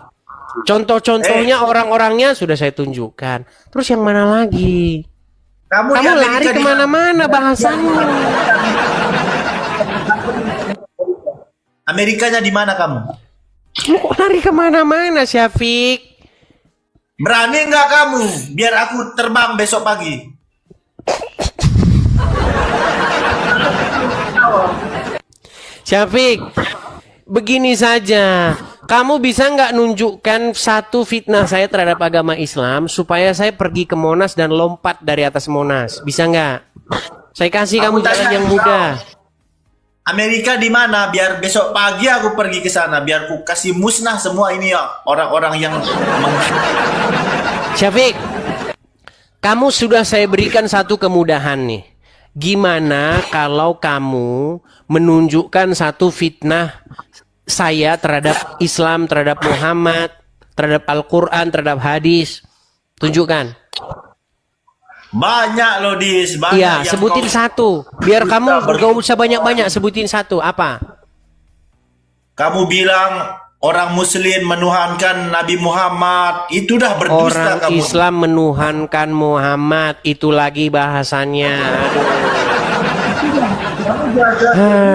Contoh-contohnya orang-orangnya sudah saya tunjukkan. Terus yang mana lagi? Kamu lari kemana-mana bahasanmu. Amerikanya di mana kamu? Kok lari kemana-mana, Syafiq? Berani nggak kamu? Biar aku terbang besok pagi. Syafiq, begini saja. Kamu bisa nggak nunjukkan satu fitnah saya terhadap agama Islam supaya saya pergi ke Monas dan lompat dari atas Monas? Bisa nggak? Saya kasih kamu jalan yang mudah. Amerika di mana? Biar besok pagi aku pergi ke sana. Biar aku kasih musnah semua ini ya orang-orang yang. Syafiq, kamu sudah saya berikan satu kemudahan nih. Gimana kalau kamu menunjukkan satu fitnah saya terhadap Islam, terhadap Muhammad, terhadap Al-Quran, terhadap hadis? Tunjukkan. Banyak loh, Dis. Iya, sebutin satu. Biar kamu gak usah banyak-banyak, sebutin satu. Apa? Kamu bilang orang Muslim menuhankan Nabi Muhammad. Itu dah berdusta orang kamu. Islam menuhankan Muhammad. Itu lagi bahasannya.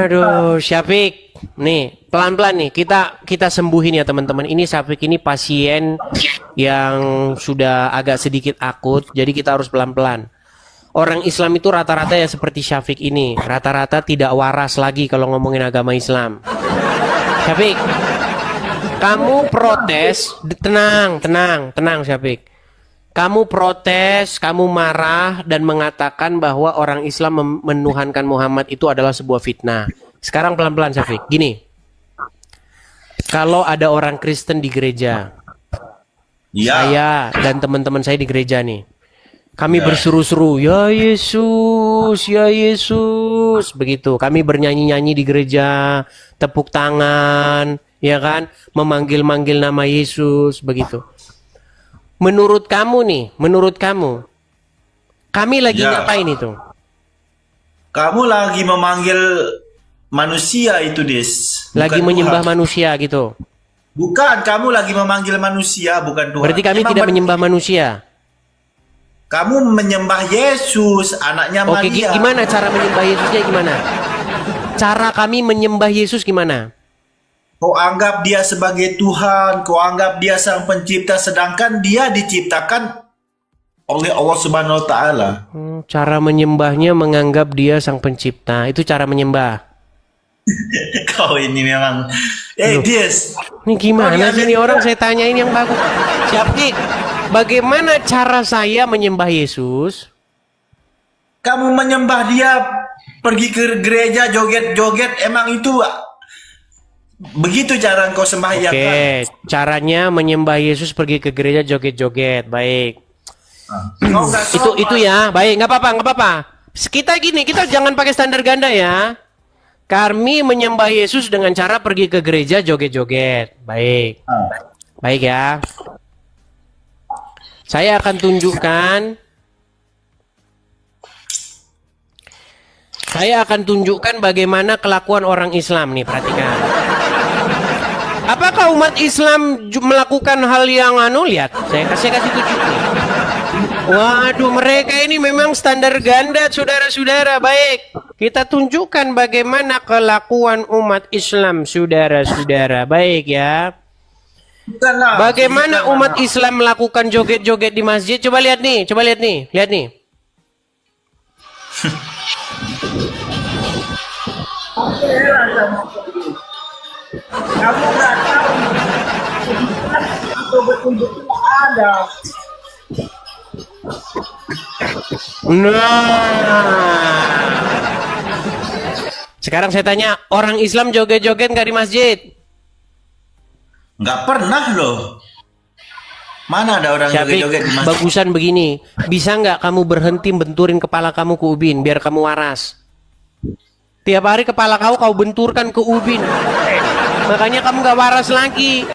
Aduh, Syafiq. Nih, pelan-pelan nih. Kita sembuhin ya teman-teman. Ini Syafiq ini pasien yang sudah agak sedikit akut. Jadi kita harus pelan-pelan. Orang Islam itu rata-rata ya seperti Syafiq ini. Rata-rata tidak waras lagi kalau ngomongin agama Islam. Syafiq, kamu protes. Tenang Syafiq. Kamu protes, kamu marah dan mengatakan bahwa orang Islam menuhankan Muhammad itu adalah sebuah fitnah. Sekarang pelan-pelan Syafiq, gini. Kalau ada orang Kristen di gereja, saya dan teman-teman saya di gereja nih, kami berseru-seru, ya Yesus, begitu. Kami bernyanyi-nyanyi di gereja, tepuk tangan, ya kan, memanggil-manggil nama Yesus, begitu. Menurut kamu, kami lagi ngapain itu? Kamu lagi memanggil manusia itu, Des. Lagi menyembah manusia gitu. Bukan, kamu lagi memanggil manusia, bukan Tuhan. Berarti kami tidak menyembah manusia. Kamu menyembah Yesus, anaknya Maria. Oke, gimana cara menyembah Yesusnya gimana? Cara kami menyembah Yesus gimana? Kau anggap dia sebagai Tuhan, kau anggap dia sang pencipta, sedangkan dia diciptakan oleh Allah Subhanahu wa Ta'ala. Cara menyembahnya menganggap dia sang pencipta, itu cara menyembah. Kau ini memang Des. Ini gimana sih ini orang, saya tanyain yang bagus. Syafiq, bagaimana cara saya menyembah Yesus? Kamu menyembah dia, pergi ke gereja joget-joget, emang itu begitu cara engkau sembahyang? Oke, caranya menyembah Yesus pergi ke gereja joget-joget, baik. Itu ya, baik, nggak apa-apa. Kita gini, kita jangan pakai standar ganda ya. Kami menyembah Yesus dengan cara pergi ke gereja joget-joget, baik, baik ya. Saya akan tunjukkan bagaimana kelakuan orang Islam nih, perhatikan. Apakah umat Islam melakukan hal yang lihat? Saya kasih tunjuk nih. Waduh, mereka ini memang standar ganda, saudara-saudara. Baik, Kita tunjukkan bagaimana kelakuan umat Islam, saudara-saudara. Baik ya. Bukanlah. Bagaimana umat Islam melakukan joget-joget di masjid? Coba lihat nih, lihat nih. Kamu nggak tahu. Atau betul-betul ada. Nah. Sekarang saya tanya, orang Islam joget-joget nggak di masjid? Nggak pernah loh. Mana ada orang joget-joget di masjid? Bagusan begini, bisa nggak kamu berhenti benturin kepala kamu ke ubin biar kamu waras? Tiap hari kepala kau benturkan ke ubin, makanya kamu nggak waras lagi.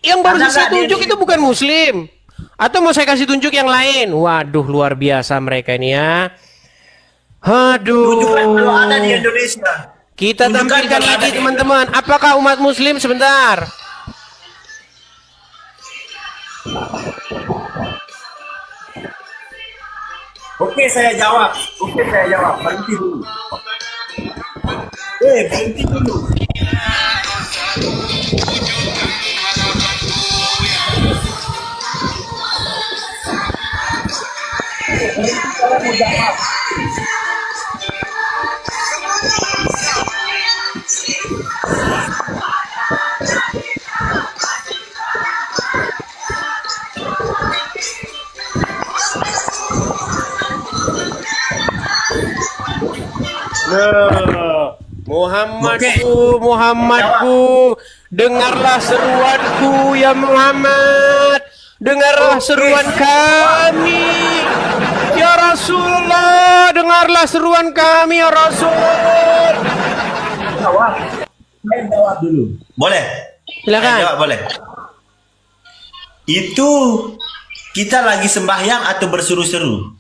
Yang baru saya tunjuk itu bukan Muslim. Atau mau saya kasih tunjuk yang lain? Waduh, luar biasa mereka ini ya. Aduh. Kalau ada di Indonesia. Kita tampilkan lagi teman-teman. Apakah umat Muslim? Sebentar. Oke, saya jawab. Berhenti dulu. Berhenti dulu. Muhammadku, dengarlah seruanku ya Muhammad, dengarlah seruan kami ya Rasulullah, dengarlah seruan kami ya Rasul. Saya jawab dulu. Boleh? Silakan. Saya jawab boleh. Itu kita lagi sembahyang atau berseru-seru?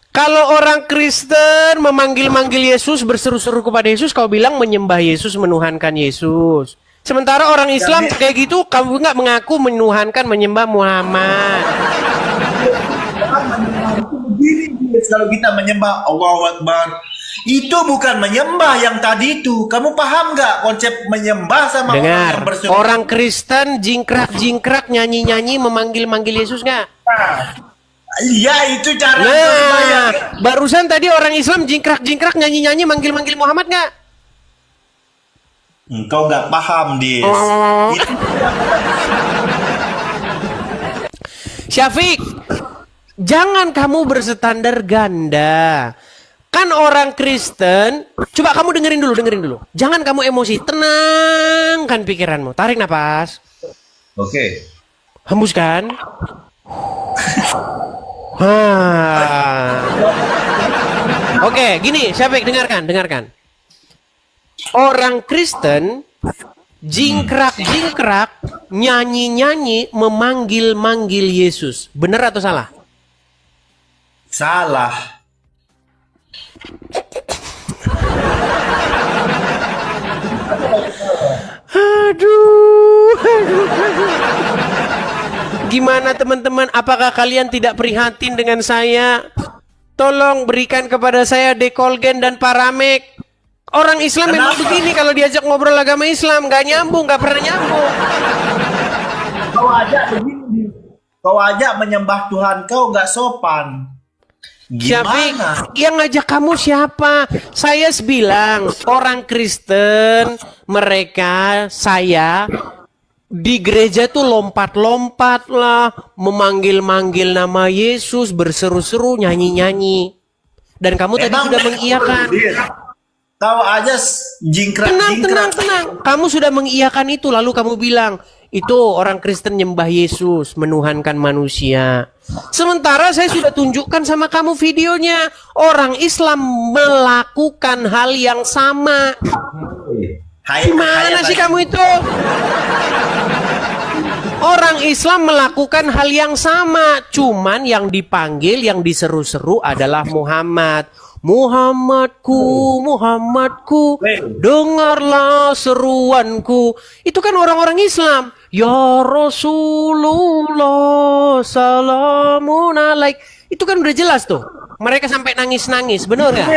Kalau orang Kristen memanggil-manggil Yesus, berseru-seru kepada Yesus, kau bilang menyembah Yesus, menuhankan Yesus. Sementara orang Islam kayak gitu, kamu nggak mengaku menuhankan, menyembah Muhammad. Kalau kita menyembah Allahu Akbar, itu bukan menyembah yang tadi itu. Kamu paham nggak konsep menyembah sama dengar, orang yang berseru? orang Kristen jingkrak-jingkrak, nyanyi-nyanyi, memanggil-manggil Yesus nggak? Iya, itu cara. Nah, barusan tadi orang Islam jingkrak-jingkrak, nyanyi-nyanyi, manggil-manggil Muhammad nggak? Engkau nggak paham, Dis. Syafiq, jangan kamu berstandar ganda. Kan orang Kristen, coba kamu dengerin dulu. Jangan kamu emosi, tenangkan pikiranmu. Tarik napas. Oke. Hembuskan. Oke, gini, Syafiq, dengarkan. Orang Kristen jingkrak-jingkrak, nyanyi-nyanyi, memanggil-manggil Yesus. Benar atau salah? Salah. Aduh. Gimana teman-teman? Apakah kalian tidak prihatin dengan saya? Tolong berikan kepada saya dekolgen dan paramek. Orang Islam memang begini kalau diajak ngobrol agama Islam, nggak nyambung, nggak pernah nyambung. Kau ajak begini, kau ajak menyembah Tuhan kau nggak sopan. Gimana? Yang ngajak kamu siapa? Saya bilang orang Kristen, mereka, saya di gereja tuh lompat-lompat lah, memanggil-manggil nama Yesus, berseru-seru, nyanyi-nyanyi. Dan kamu tadi sudah mengiyakan. Kau aja jingkrak-jingkrak. Tenang. Kamu sudah mengiyakan itu, lalu kamu bilang, itu orang Kristen nyembah Yesus, menuhankan manusia. Sementara saya sudah tunjukkan sama kamu videonya. Orang Islam melakukan hal yang sama. Gimana sih kamu itu? Orang Islam melakukan hal yang sama, cuman yang dipanggil, yang diseru-seru adalah Muhammad. Muhammadku, dengarlah seruanku. Itu kan orang-orang Islam. Ya Rasulullah, salamun alaik. Itu kan udah jelas tuh. Mereka sampai nangis-nangis, bener nggak?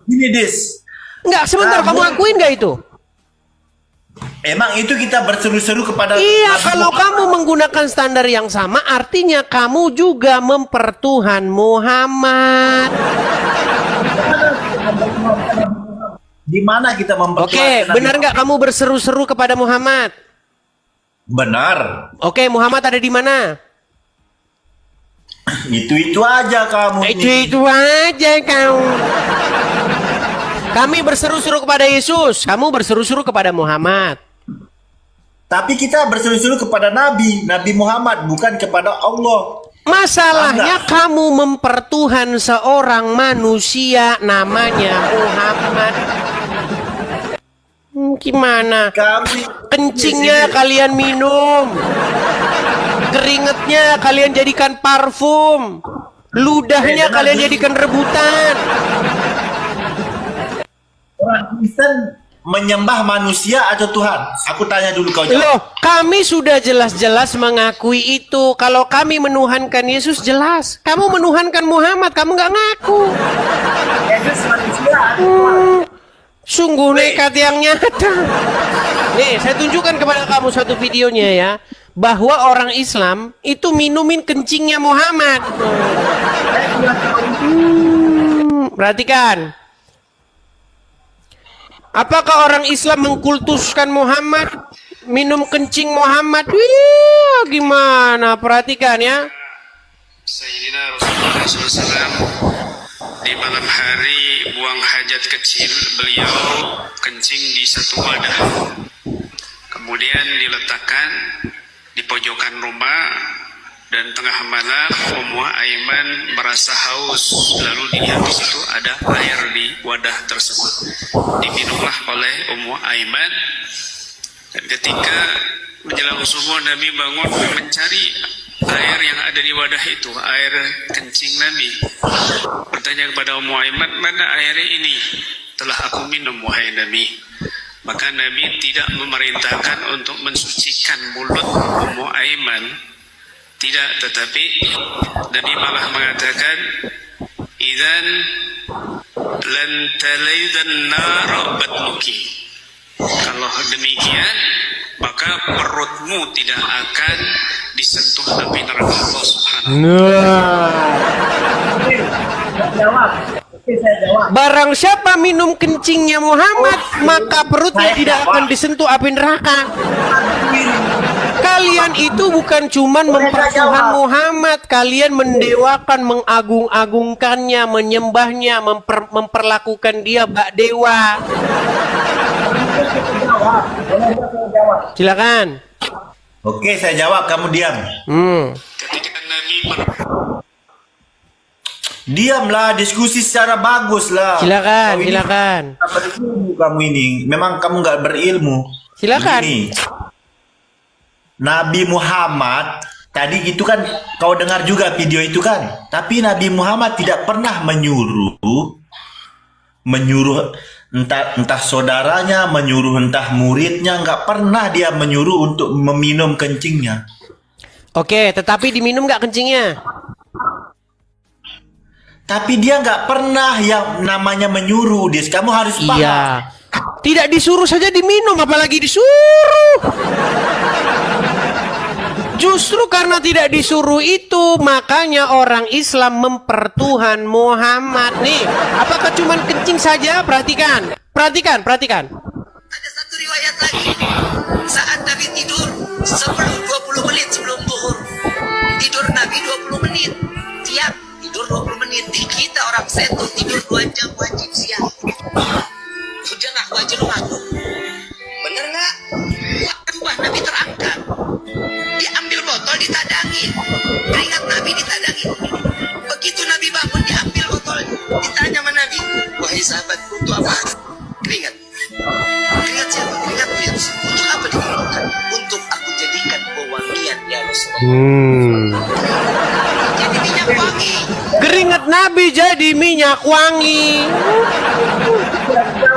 Ini Dis. Enggak, sebentar, kamu akuin nggak itu? Emang itu kita berseru-seru kepada Iya, Nabi kalau Muhammad. kamu menggunakan standar yang sama, artinya kamu juga mempertuhan Muhammad. Di mana kita Oke, benar nggak kamu berseru-seru kepada Muhammad? Benar. Oke, Muhammad ada di mana? Itu aja kamu. Itu aja kamu. Kami berseru-seru kepada Yesus, kamu berseru-seru kepada Muhammad. Tapi kita berseru-seru kepada Nabi Muhammad, bukan kepada Allah. Masalahnya kamu mempertuhan seorang manusia namanya Muhammad. Gimana? Kencingnya kalian minum, keringetnya kalian jadikan parfum, ludahnya kalian jadikan rebutan. Orang Kristen menyembah manusia atau Tuhan? Aku tanya dulu kau jawab. Loh, kami sudah jelas-jelas mengakui itu. Kalau kami menuhankan Yesus jelas. Kamu menuhankan Muhammad, kamu nggak ngaku. Yesus manusia. Sungguh nekat yang nyata. Nih, saya tunjukkan kepada kamu satu videonya ya. Bahwa orang Islam itu minumin kencingnya Muhammad. Perhatikan. Apakah orang Islam mengkultuskan Muhammad? Minum kencing Muhammad? Wih, gimana? Perhatikan ya. Sayyidina Rasulullah SAW di malam hari buang hajat kecil, beliau kencing di satu wadah. Kemudian diletakkan di pojokan rumah dan tengah malam Ummu Aiman merasa haus, lalu dilihat di situ ada air di wadah tersebut. Diminumlah oleh Ummu Aiman, dan ketika menjelang subuh Nabi bangun mencari air yang ada di wadah itu, air kencing Nabi. Bertanya kepada Ummu Aiman, mana air ini? Telah aku minum wahai Nabi. Maka Nabi tidak memerintahkan untuk mensucikan mulut Ummu Aiman. Tidak, tetapi Nabi malah mengatakan, idzan lan talaidan nar batnuki. Kalau demikian, maka perutmu tidak akan disentuh api neraka Allah Subhanahu Barang siapa minum kencingnya Muhammad, maka perutnya tidak akan disentuh api neraka. Kalian itu bukan cuman mempertuhan Muhammad, kalian mendewakan, mengagung-agungkannya, menyembahnya, memperlakukan dia bak dewa. Silakan. Oke, saya jawab, kamu diam. Diamlah, diskusi secara bagus lah. Silakan, silakan. Kamu ini, memang kamu nggak berilmu. Silakan. Begini, Nabi Muhammad tadi itu kan kau dengar juga video itu kan, tapi Nabi Muhammad tidak pernah menyuruh entah saudaranya, menyuruh entah muridnya, nggak pernah dia menyuruh untuk meminum kencingnya. Oke, tetapi diminum nggak kencingnya? Tapi dia nggak pernah yang namanya menyuruh, Dis. Kamu harus paham. Iya. Tidak disuruh saja diminum, apalagi disuruh. Justru karena tidak disuruh itu, makanya orang Islam mempertuhan Muhammad. Nih, apakah cuma kencing saja? Perhatikan, perhatikan, perhatikan. Ada satu riwayat lagi, saat Nabi tidur sebelum 20 menit sebelum zuhur, tidur Nabi 20 menit, tiap tidur 20 menit. Di kita orang setu tidur 2 jam wajib siang. Udah nggak wajib aku, bener nggak? Wah, Nabi terangkat, dia ambil botol ditadangin, keringat Nabi ditadangin. Begitu Nabi bangun diambil botol, ditanya sama Nabi, wahai sahabatku, untuk apa? Keringat. Keringat siapa? Keringat ya Rasul. Untuk apa dikeluarkan? Untuk aku jadikan pewangian ya Rasulullah. Jadi minyak wangi. Keringat Nabi jadi minyak wangi.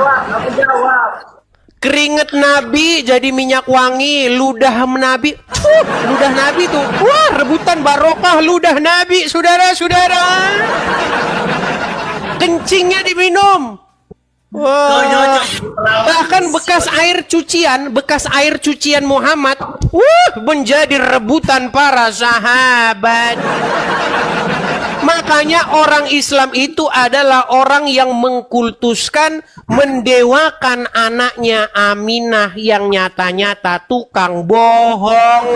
Aku jawab. Keringat Nabi jadi minyak wangi, ludah Nabi, ludah Nabi tuh, wah rebutan barokah ludah Nabi, saudara-saudara. Kencingnya diminum, Wah, bahkan bekas air cucian Muhammad, menjadi rebutan para sahabat. Makanya orang Islam itu adalah orang yang mengkultuskan, mendewakan anaknya Aminah yang nyata-nyata tukang bohong.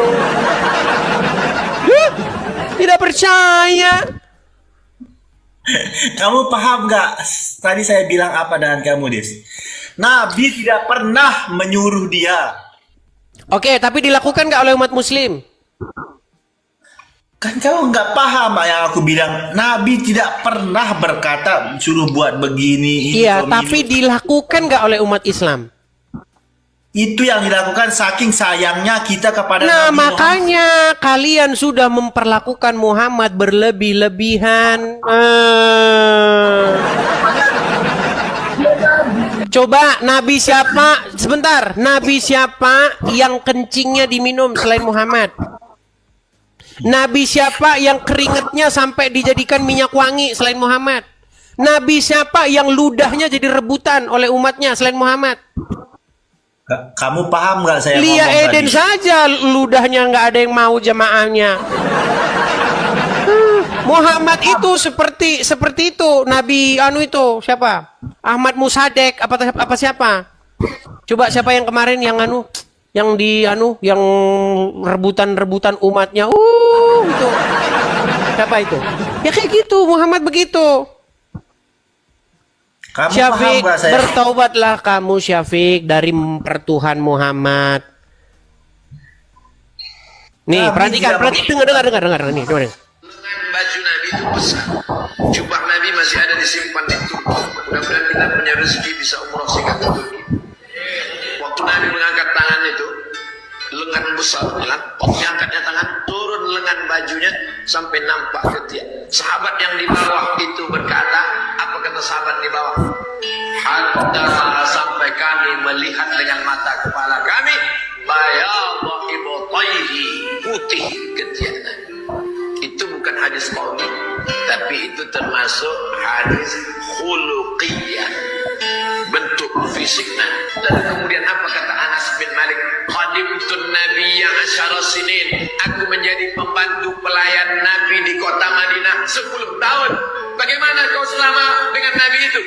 Tidak percaya. Kamu paham gak tadi saya bilang apa dengan kamu, Des? Nabi tidak pernah menyuruh dia. Oke, tapi dilakukan gak oleh umat muslim? Kan kamu nggak paham yang aku bilang. Nabi tidak pernah berkata suruh buat begini. Iya, tapi dilakukan gak oleh umat Islam? Itu yang dilakukan saking sayangnya kita kepada Nabi Muhammad. Makanya kalian sudah memperlakukan Muhammad berlebih-lebihan. Coba Nabi siapa? Sebentar, Nabi siapa yang kencingnya diminum selain Muhammad? Nabi siapa yang keringetnya sampai dijadikan minyak wangi selain Muhammad? Nabi siapa yang ludahnya jadi rebutan oleh umatnya selain Muhammad? Kamu paham nggak saya Lia ngomong Eden tadi? saja ludahnya nggak ada yang mau jamaahnya. Muhammad itu seperti itu. Nabi itu siapa? Ahmad Musadek apa siapa? Coba siapa yang kemarin yang yang rebutan umatnya. Itu. Siapa itu? Ya kayak gitu, Muhammad begitu. Kamu Syafiq, paham gak saya? bertaubatlah kamu Syafiq dari pertuhan Muhammad. Nih, perhatikan, dengar nih, dengar. Baju Nabi itu besar, jubah Nabi masih ada disimpan di Turki. Mudah-mudahan kita punya rezeki bisa umroh singkat ke Turki. Waktu Nabi mengangkat tangan itu, lengan besar, waktu angkatnya tangan turun lengan bajunya sampai nampak ketiak. Sahabat yang di bawah itu berkata, apa kata sahabat di bawah? Hatta sampai kami melihat dengan mata kepala kami, bayadha ibtayhi, putih ketiaknya. Itu bukan hadis qauli, tapi itu termasuk hadis khuluqiyah, bentuk fisiknya. Dan kemudian apa kata Anas bin Malik? Khadimtun nabiyya asyara sinin, aku menjadi pembantu pelayan Nabi di kota Madinah 10 tahun. Bagaimana kau selama dengan Nabi itu?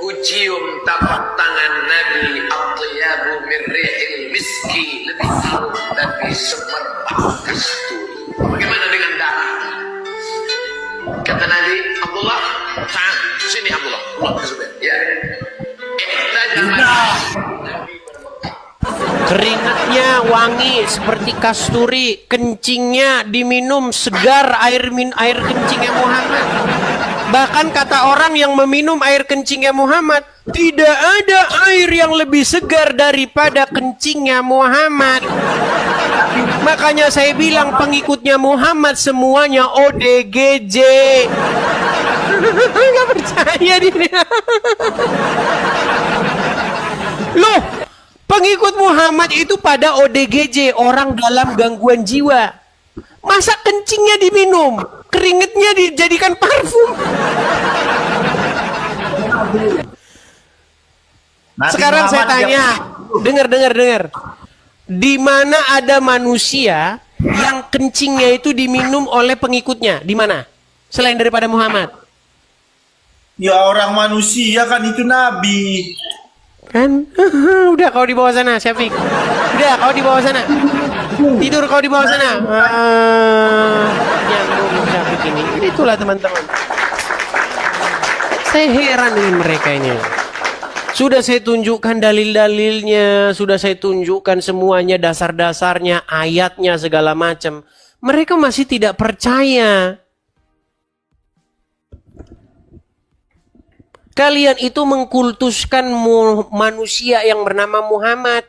Kucium tapak tangan Nabi, atyabu min rihil miski, lebih harum dari semerbak kasturi. Bagaimana dengan darah? Kata Nabi, Abdullah, sini Abdullah, ke Zubair. Ya. Keringatnya wangi seperti kasturi, kencingnya diminum segar air kencingnya Muhammad. Bahkan kata orang yang meminum air kencingnya Muhammad, tidak ada air yang lebih segar daripada kencingnya Muhammad. Makanya saya bilang pengikutnya Muhammad semuanya ODGJ. Nggak percaya dia. Loh, pengikut Muhammad itu pada ODGJ, orang dalam gangguan jiwa. Masa kencingnya diminum, keringetnya dijadikan parfum. Sekarang saya tanya, dengar. Di mana ada manusia yang kencingnya itu diminum oleh pengikutnya? Di mana? Selain daripada Muhammad? Ya orang manusia kan itu Nabi. Kan? Udah kau di bawah sana, Syafiq. Udah kau di bawah sana. Tidur kau di bawah sana. Nyambung Syafiq ini. Itulah teman-teman. Saya heran dengan mereka ini. Sudah saya tunjukkan dalil-dalilnya, sudah saya tunjukkan semuanya, dasar-dasarnya, ayatnya, segala macam. Mereka masih tidak percaya. Kalian itu mengkultuskan manusia yang bernama Muhammad.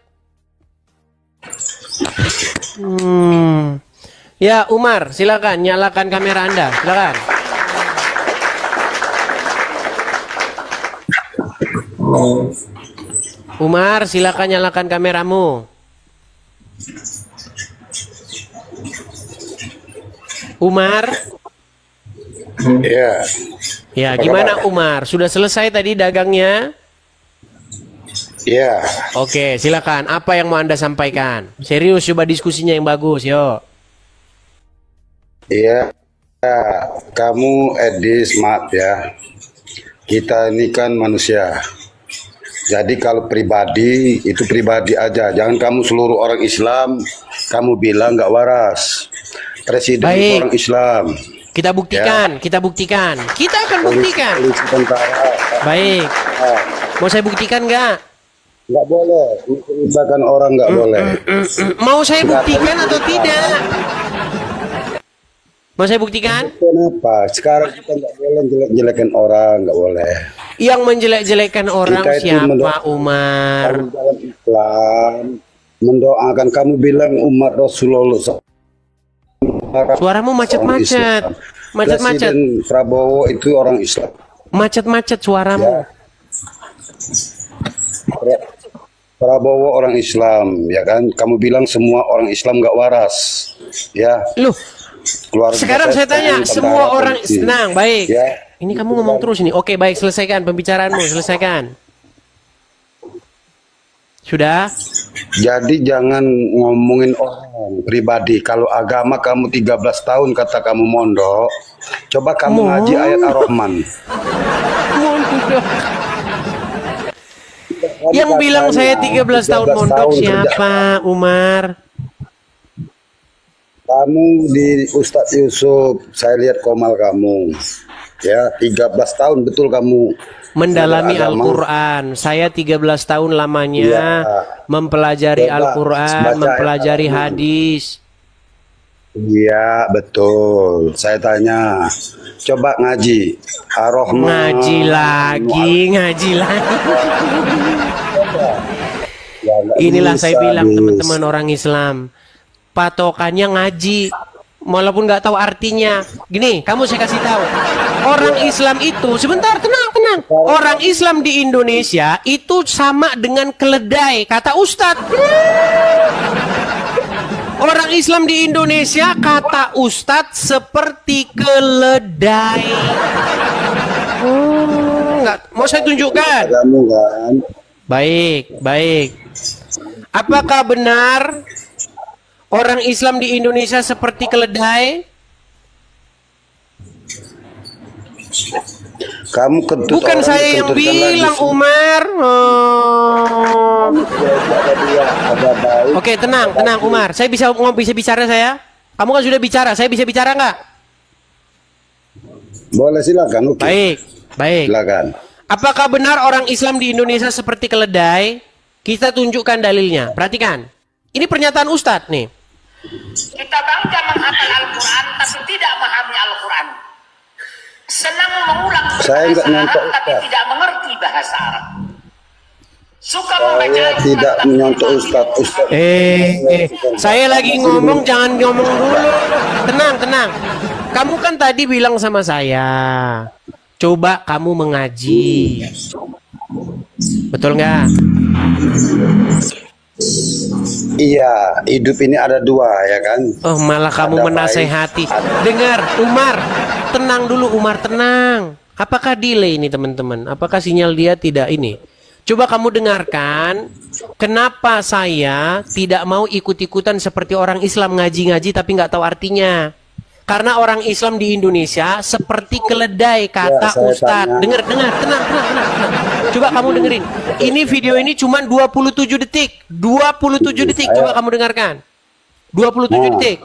Ya Umar, silakan nyalakan kamera Anda, silakan. Umar, silakan nyalakan kameramu. Umar. Ya. Ya, gimana Umar? Sudah selesai tadi dagangnya? Iya. Oke, silakan. Apa yang mau Anda sampaikan? Serius, coba diskusinya yang bagus, yo. Iya. Kamu Edis, maaf ya. Kita ini kan manusia. Jadi kalau pribadi, itu pribadi aja. Jangan kamu seluruh orang Islam, kamu bilang nggak waras. Presiden itu orang Islam. Kita buktikan, kita buktikan. Kita akan buktikan. Polisi tentara. Baik. Mau saya buktikan nggak? Nggak boleh. Misalkan orang nggak boleh. Mau saya buktikan atau tidak? Mau saya buktikan? Kenapa? Sekarang kita nggak boleh jelek-jelekan orang, nggak boleh. Yang menjelek-jelekan orang Kita itu siapa, Umar? Kamu dalam Islam mendoakan, kamu bilang umat Rasulullah. Suaramu macet-macet. Macet-macet. Presiden Prabowo itu orang Islam. Macet-macet suaramu. Prabowo orang Islam, ya kan? Kamu bilang semua orang Islam nggak waras, ya? Loh, keluarga sekarang saya tanya, semua orang senang, baik. Ya. Ini kamu ngomong terus ini. Oke, baik, selesaikan pembicaraanmu, selesaikan. Sudah? Jadi jangan ngomongin orang pribadi. Kalau agama kamu 13 tahun kata kamu mondok, coba kamu ngaji ayat Ar-Rahman. Yang bilang saya 13 tahun mondok siapa, Umar? Kamu di Ustadz Yusuf, saya lihat komal kamu. Ya, 13 tahun betul kamu mendalami Al-Quran. Saya 13 tahun lamanya mempelajari Al-Quran, mempelajari hadis. Iya, betul. Saya tanya, coba ngaji Ar-Rahman. Ngaji lagi. Inilah saya bilang teman-teman orang Islam, patokannya ngaji, walaupun nggak tahu artinya. Gini, kamu saya kasih tahu. Orang Islam itu, sebentar, tenang. Orang Islam di Indonesia itu sama dengan keledai, kata Ustadz. Orang Islam di Indonesia, kata Ustadz, seperti keledai. Nggak, mau saya tunjukkan? Baik. Apakah benar orang Islam di Indonesia seperti keledai? Kamu kentut. Bukan saya yang bilang, Umar. Oke, tenang, Umar. Saya bisa bicara saya? Kamu kan sudah bicara. Saya bisa bicara nggak? Boleh, silakan. Baik. Silakan. Apakah benar orang Islam di Indonesia seperti keledai? Kita tunjukkan dalilnya. Perhatikan. Ini pernyataan Ustadz nih. Kita bangga menghafal Al-Quran tapi tidak memahami Al-Quran. Senang mengulang bahasa Arab tapi tidak mengerti bahasa Arab. Suka membaca Al-Quran tidak menyontoh Ustadz. Saya lagi ngomong, jangan ngomong dulu. Tenang. Kamu kan tadi bilang sama saya, coba kamu mengaji. Betul nggak? Iya, hidup ini ada dua, ya kan? Oh, malah kamu menasehati. Dengar, Umar, tenang dulu, Umar, tenang. Apakah delay ini, teman-teman? Apakah sinyal dia tidak ini? Coba kamu dengarkan, kenapa saya tidak mau ikut-ikutan seperti orang Islam ngaji-ngaji tapi nggak tahu artinya. Karena orang Islam di Indonesia seperti keledai, kata Ustadz. Dengar, tenang. Coba kamu dengerin. Ini video ini cuma 27 detik. 27 detik, coba kamu dengarkan. 27 detik.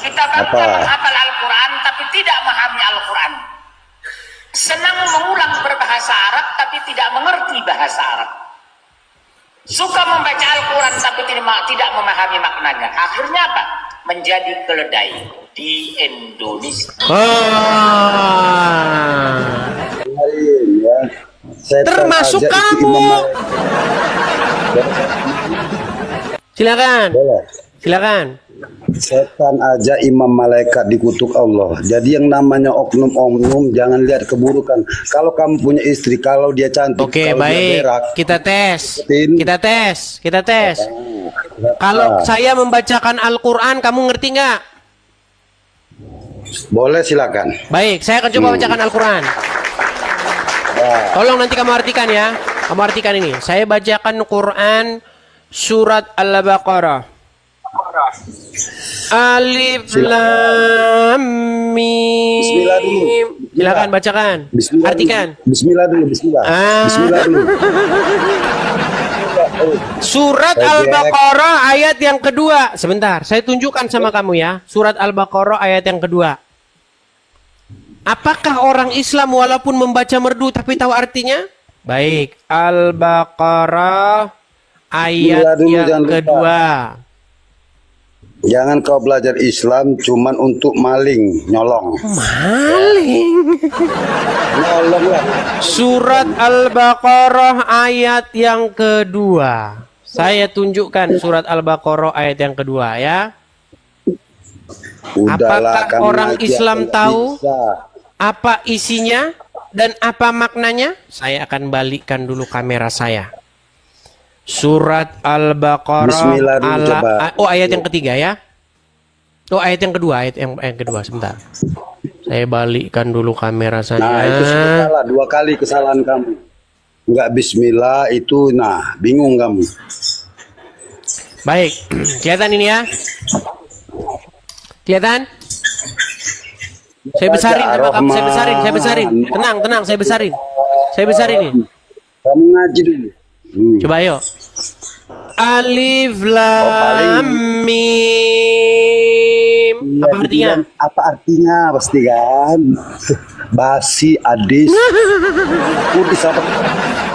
Kita bangga menghafal Al-Quran tapi tidak memahami Al-Quran. Senang mengulang berbahasa Arab tapi tidak mengerti bahasa Arab. Suka membaca Al-Quran tapi tidak memahami maknanya. Akhirnya apa? Menjadi keledai di Indonesia. Termasuk kamu. Silakan. Setan aja imam malaikat dikutuk Allah. Jadi yang namanya oknum-oknum jangan lihat keburukan. Kalau kamu punya istri, kalau dia cantik, oke, baik. Kita tes. Kalau saya membacakan Al-Quran, kamu ngerti nggak? Boleh, silakan. Baik, saya akan coba bacakan Al-Quran. Tolong nanti kamu artikan ya. Kamu artikan ini. Saya bacakan Quran surat Al-Baqarah. Alif Lam Mim. Bismillah dulu. Silakan bacakan. Bismillah Artikan. Dulu. Bismillah dulu, bismillah. Bismillah dulu. Surat Al-Baqarah ayat yang kedua. Sebentar, saya tunjukkan sama kamu ya. Surat Al-Baqarah ayat yang kedua. Apakah orang Islam walaupun membaca merdu tapi tahu artinya? Baik, Al-Baqarah ayat dulu, yang kedua. Jangan kau belajar Islam cuman untuk maling, nyolong. Maling. Nyolong lah. Surat Al-Baqarah ayat yang kedua. Saya tunjukkan surat Al-Baqarah ayat yang kedua ya. Udahlah, apakah orang Islam tahu apa isinya dan apa maknanya? Saya akan balikkan dulu kamera saya. Surat Al-Baqarah ayat yang ketiga ya. Oh, ayat yang kedua, ayat yang kedua sebentar. Saya balikkan dulu kamera saya. Nah, itu sudah salah, 2 kali kesalahan kamu. Enggak bismillah itu, nah, bingung kamu. Baik, kelihatan ini ya. Kelihatan? Saya besarin sama kamu, saya besarin. Tenang, saya besarin. Saya besarin ini. Kamu ngaji dulu. Coba ayo. Alif Lam Mim. Apa artinya? Apa artinya pasti kan? Basi, adis.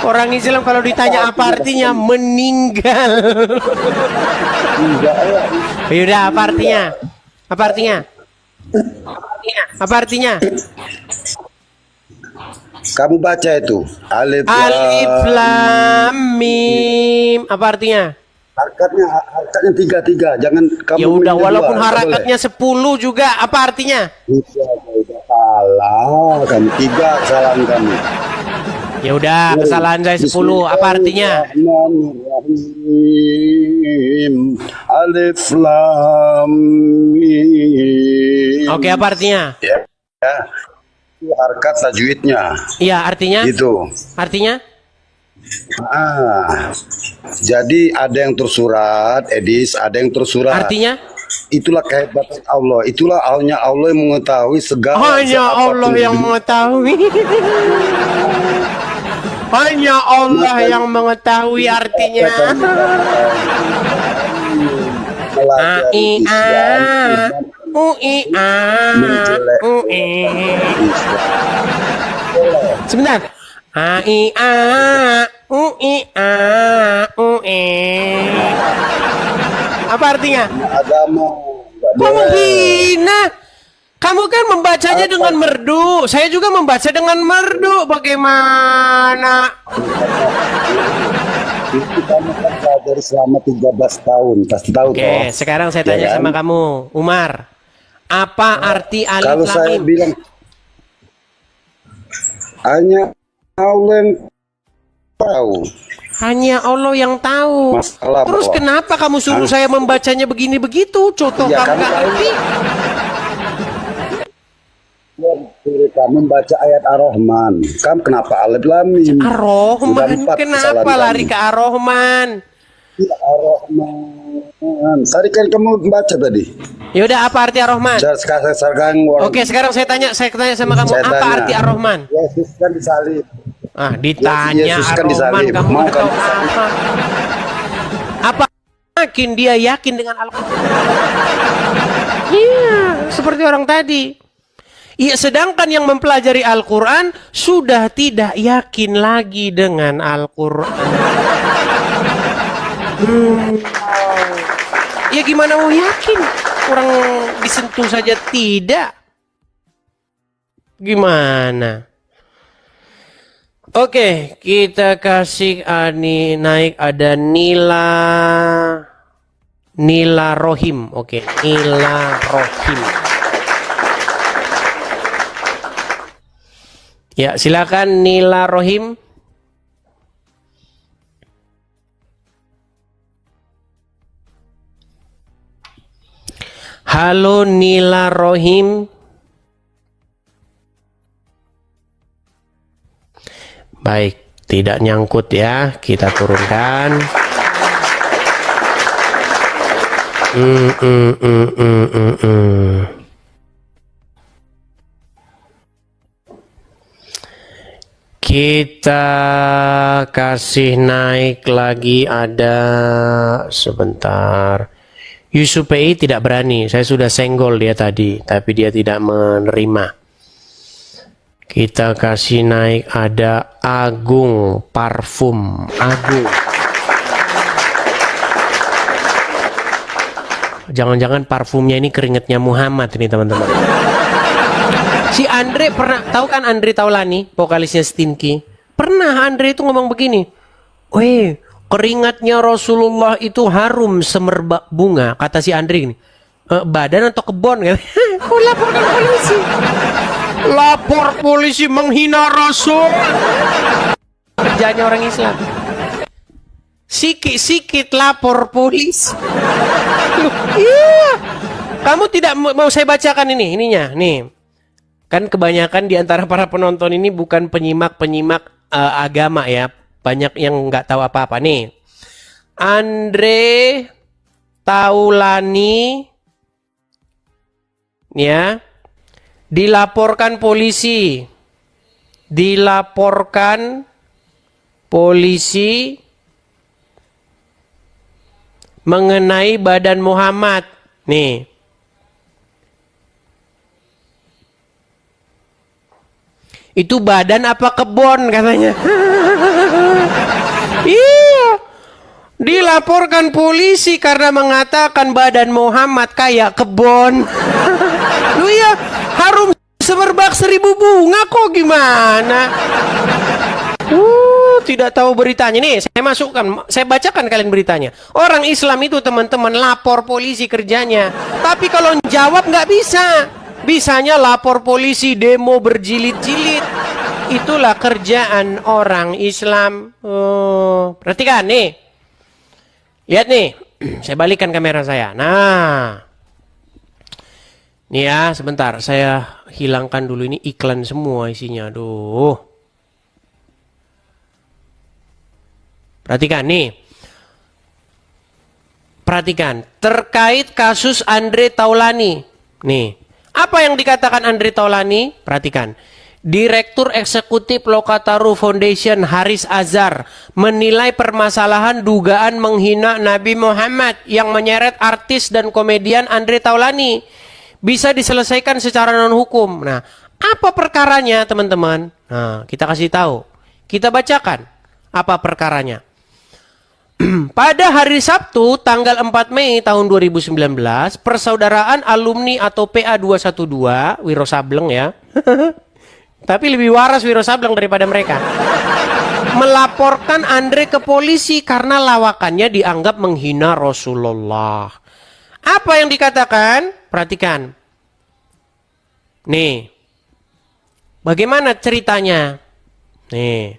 Orang Islam kalau ditanya apa artinya meninggal. Yaudah, apa artinya? Apa artinya? Apa artinya? Kamu baca itu. Alif Lam Mim. Apa artinya? Harakatnya 3. Jangan kamu. Ya udah, walaupun harakatnya 10 juga, apa artinya? Salah, kamu 3 kesalahan kamu. Ya udah, kesalahan saya 10. Apa artinya? Alif Lam Mim. Oke, apa artinya? Ya. Itu harkat tajwidnya. Iya, artinya? Gitu. Artinya? Jadi ada yang tersurat, Edis, ada yang tersurat. Artinya? Itulah kehebatan Allah. Itulah hanya Allah yang mengetahui segala. Hanya Allah yang mengetahui. Hanya Allah yang mengetahui artinya. Sebentar. Apa artinya? Kamu hina. Kamu kan membacanya dengan merdu. Saya juga membaca dengan merdu. Bagaimana? Itu kamu kan belajar selama 13 tahun. Pasti tahu. Oke, sekarang saya tanya sama kamu, Umar. Apa arti alif lam mim? Kalau saya bilang hanya Allah yang tahu. Hanya Allah yang tahu. Masalah, terus kenapa kamu suruh saya membacanya begini begitu? Contoh ya, kamu nggak ngerti. Kamu membaca ayat Ar-Rahman. Kamu kenapa alif lam mim? Ar-Rahman. Kenapa lari ke Ar-Rahman? Ya, Ar-Rahman. Tadi kan kamu baca tadi. Ya udah, apa arti Ar-Rahman? Oke, sekarang saya tanya sama kamu, apa arti Ar-Rahman? Yesus kan disalib. Ditanya Ar-Rahman, kamu nggak tahu apa? Apa yakin dia yakin dengan Al-Quran? Iya, seperti orang tadi. Iya, sedangkan yang mempelajari Al-Quran sudah tidak yakin lagi dengan Al-Quran. Ya gimana mau yakin? Orang disentuh saja tidak. Gimana? Oke, kita kasih ini naik ada Nila Rohim. Oke, Nila Rohim. Ya, silakan Nila Rohim. Halo Nila Rohim. Baik, Tidak nyangkut ya, kita turunkan. Kita kasih naik lagi, ada sebentar. Yusuf PI tidak berani, saya sudah senggol dia tadi, tapi dia tidak menerima. Kita kasih naik, ada Agung Parfum. Agung. Jangan-jangan parfumnya ini keringetnya Muhammad ini teman-teman. Si Andre pernah, tahu kan Andre Taulani, vokalisnya Stinky? Pernah Andre itu ngomong begini, weh, keringatnya Rasulullah itu harum semerbak bunga. Kata si Andre ini, badan atau kebon kan? Aku laporkan polisi. Lapor polisi menghina Rasul. Kerjanya orang Islam. Sikit-sikit lapor polisi. Iya. Kamu tidak mau saya bacakan ininya, nih. Kan kebanyakan di antara para penonton ini bukan penyimak agama ya. Banyak yang nggak tahu apa-apa nih. Andre Taulani ya, dilaporkan polisi mengenai badan Muhammad nih. Itu badan apa kebon katanya. Iya. Dilaporkan polisi karena mengatakan badan Muhammad kayak kebon. Lu ya, harum semerbak 1000 bunga kok gimana? Tidak tahu beritanya. Nih, saya masukkan, saya bacakan kalian beritanya. Orang Islam itu teman-teman lapor polisi kerjanya. Tapi kalau jawab nggak bisa. Bisanya lapor polisi, demo berjilid-jilid. Itulah kerjaan orang Islam. Perhatikan nih. Lihat nih. Saya balikan kamera saya. Nah. Nih ya, sebentar. Saya hilangkan dulu, ini iklan semua isinya. Aduh. Perhatikan nih. Perhatikan. Terkait kasus Andre Taulani. Nih. Apa yang dikatakan Andre Taulani? Perhatikan. Direktur Eksekutif Lokataru Foundation Haris Azhar menilai permasalahan dugaan menghina Nabi Muhammad yang menyeret artis dan komedian Andre Taulani bisa diselesaikan secara non-hukum. Nah, apa perkaranya teman-teman? Nah, kita kasih tahu. Kita bacakan apa perkaranya. Pada hari Sabtu tanggal 4 Mei tahun 2019, Persaudaraan Alumni atau PA212, Wiro Sableng ya. Tapi lebih waras Wiro Sableng daripada mereka. Melaporkan Andre ke polisi karena lawakannya dianggap menghina Rasulullah. Apa yang dikatakan? Perhatikan. Nih. Bagaimana ceritanya? Nih.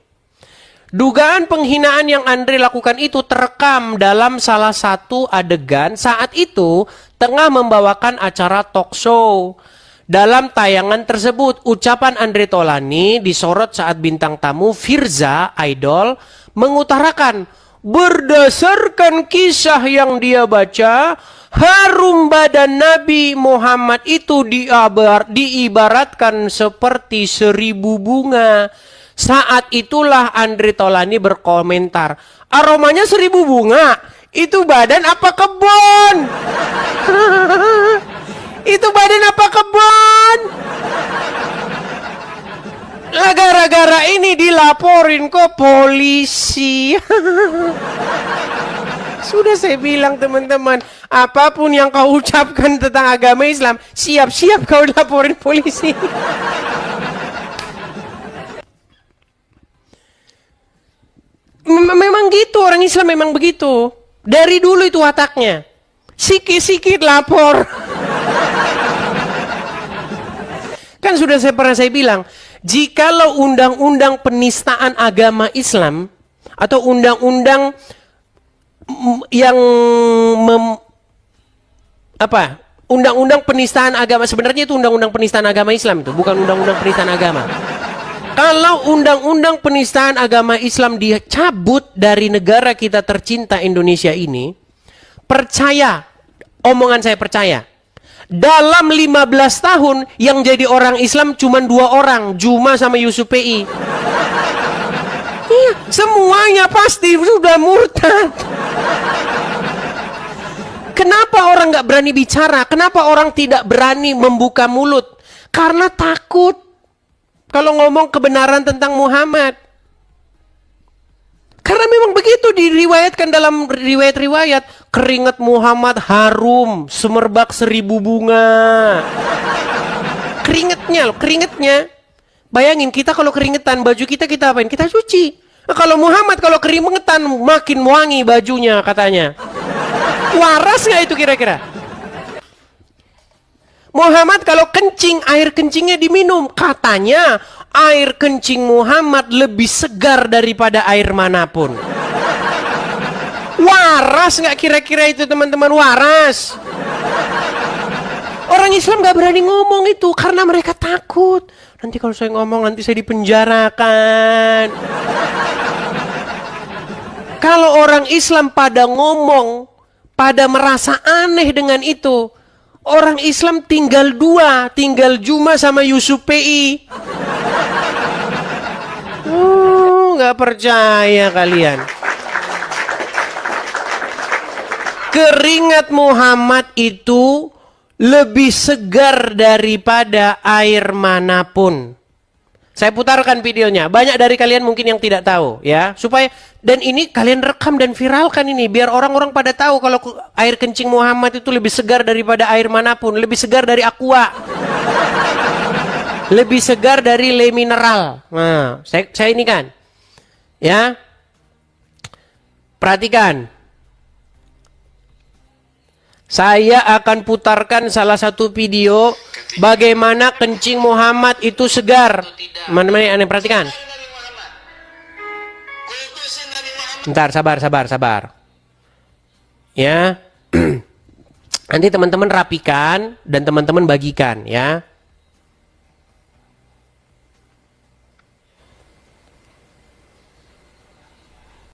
Dugaan penghinaan yang Andre lakukan itu terekam dalam salah satu adegan saat itu tengah membawakan acara talk show. Dalam tayangan tersebut, ucapan Andre Taulani disorot saat bintang tamu Firza Idol mengutarakan, berdasarkan kisah yang dia baca, harum badan Nabi Muhammad itu diibaratkan seperti 1000 bunga. Saat itulah Andre Taulani berkomentar, aromanya 1000 bunga, itu badan apa kebun? Itu badan apa kebun? Lah gara-gara ini dilaporin ke polisi. Sudah saya bilang teman-teman, apapun yang kau ucapkan tentang agama Islam, siap-siap kau dilaporin polisi. Memang gitu, orang Islam memang begitu. Dari dulu itu wataknya. Sikit-sikit lapor. Kan sudah pernah saya bilang, jikalau undang-undang penistaan agama Islam atau undang-undang yang undang-undang penistaan agama, sebenarnya itu undang-undang penistaan agama Islam itu, bukan undang-undang penistaan agama. Kalau undang-undang penistaan agama Islam dicabut dari negara kita tercinta Indonesia ini, percaya, omongan saya percaya, dalam 15 tahun yang jadi orang Islam cuma 2 orang, Juma sama Yusuf PI. Iya, semuanya pasti sudah murtad. Kenapa orang nggak berani bicara? Kenapa orang tidak berani membuka mulut? Karena takut kalau ngomong kebenaran tentang Muhammad. Karena memang begitu diriwayatkan dalam riwayat-riwayat. Keringat Muhammad harum, semerbak 1000 bunga. Keringetnya loh, keringetnya. Bayangin kita kalau keringetan, baju kita apain? Kita cuci. Nah, kalau Muhammad kalau keringetan makin wangi bajunya katanya. Waras nggak itu kira-kira? Muhammad kalau kencing, air kencingnya diminum. Katanya air kencing Muhammad lebih segar daripada air manapun. Waras nggak kira-kira itu teman-teman? Waras. Orang Islam nggak berani ngomong itu karena mereka takut. Nanti kalau saya ngomong nanti saya dipenjarakan. Kalau orang Islam pada ngomong, pada merasa aneh dengan itu, orang Islam tinggal 2, tinggal Juma sama Yusuf PI. Nggak percaya kalian. Keringat Muhammad itu lebih segar daripada air manapun. Saya putarkan videonya. Banyak dari kalian mungkin yang tidak tahu ya. Supaya dan ini kalian rekam dan viralkan ini biar orang-orang pada tahu kalau air kencing Muhammad itu lebih segar daripada air manapun, lebih segar dari aqua. Lebih segar dari le mineral. Nah, saya ini kan. Ya. Perhatikan. Saya akan putarkan salah satu video bagaimana kencing Muhammad itu segar. Mana-mana yang perhatikan. Bentar, sabar. Ya. Nanti teman-teman rapikan dan teman-teman bagikan ya.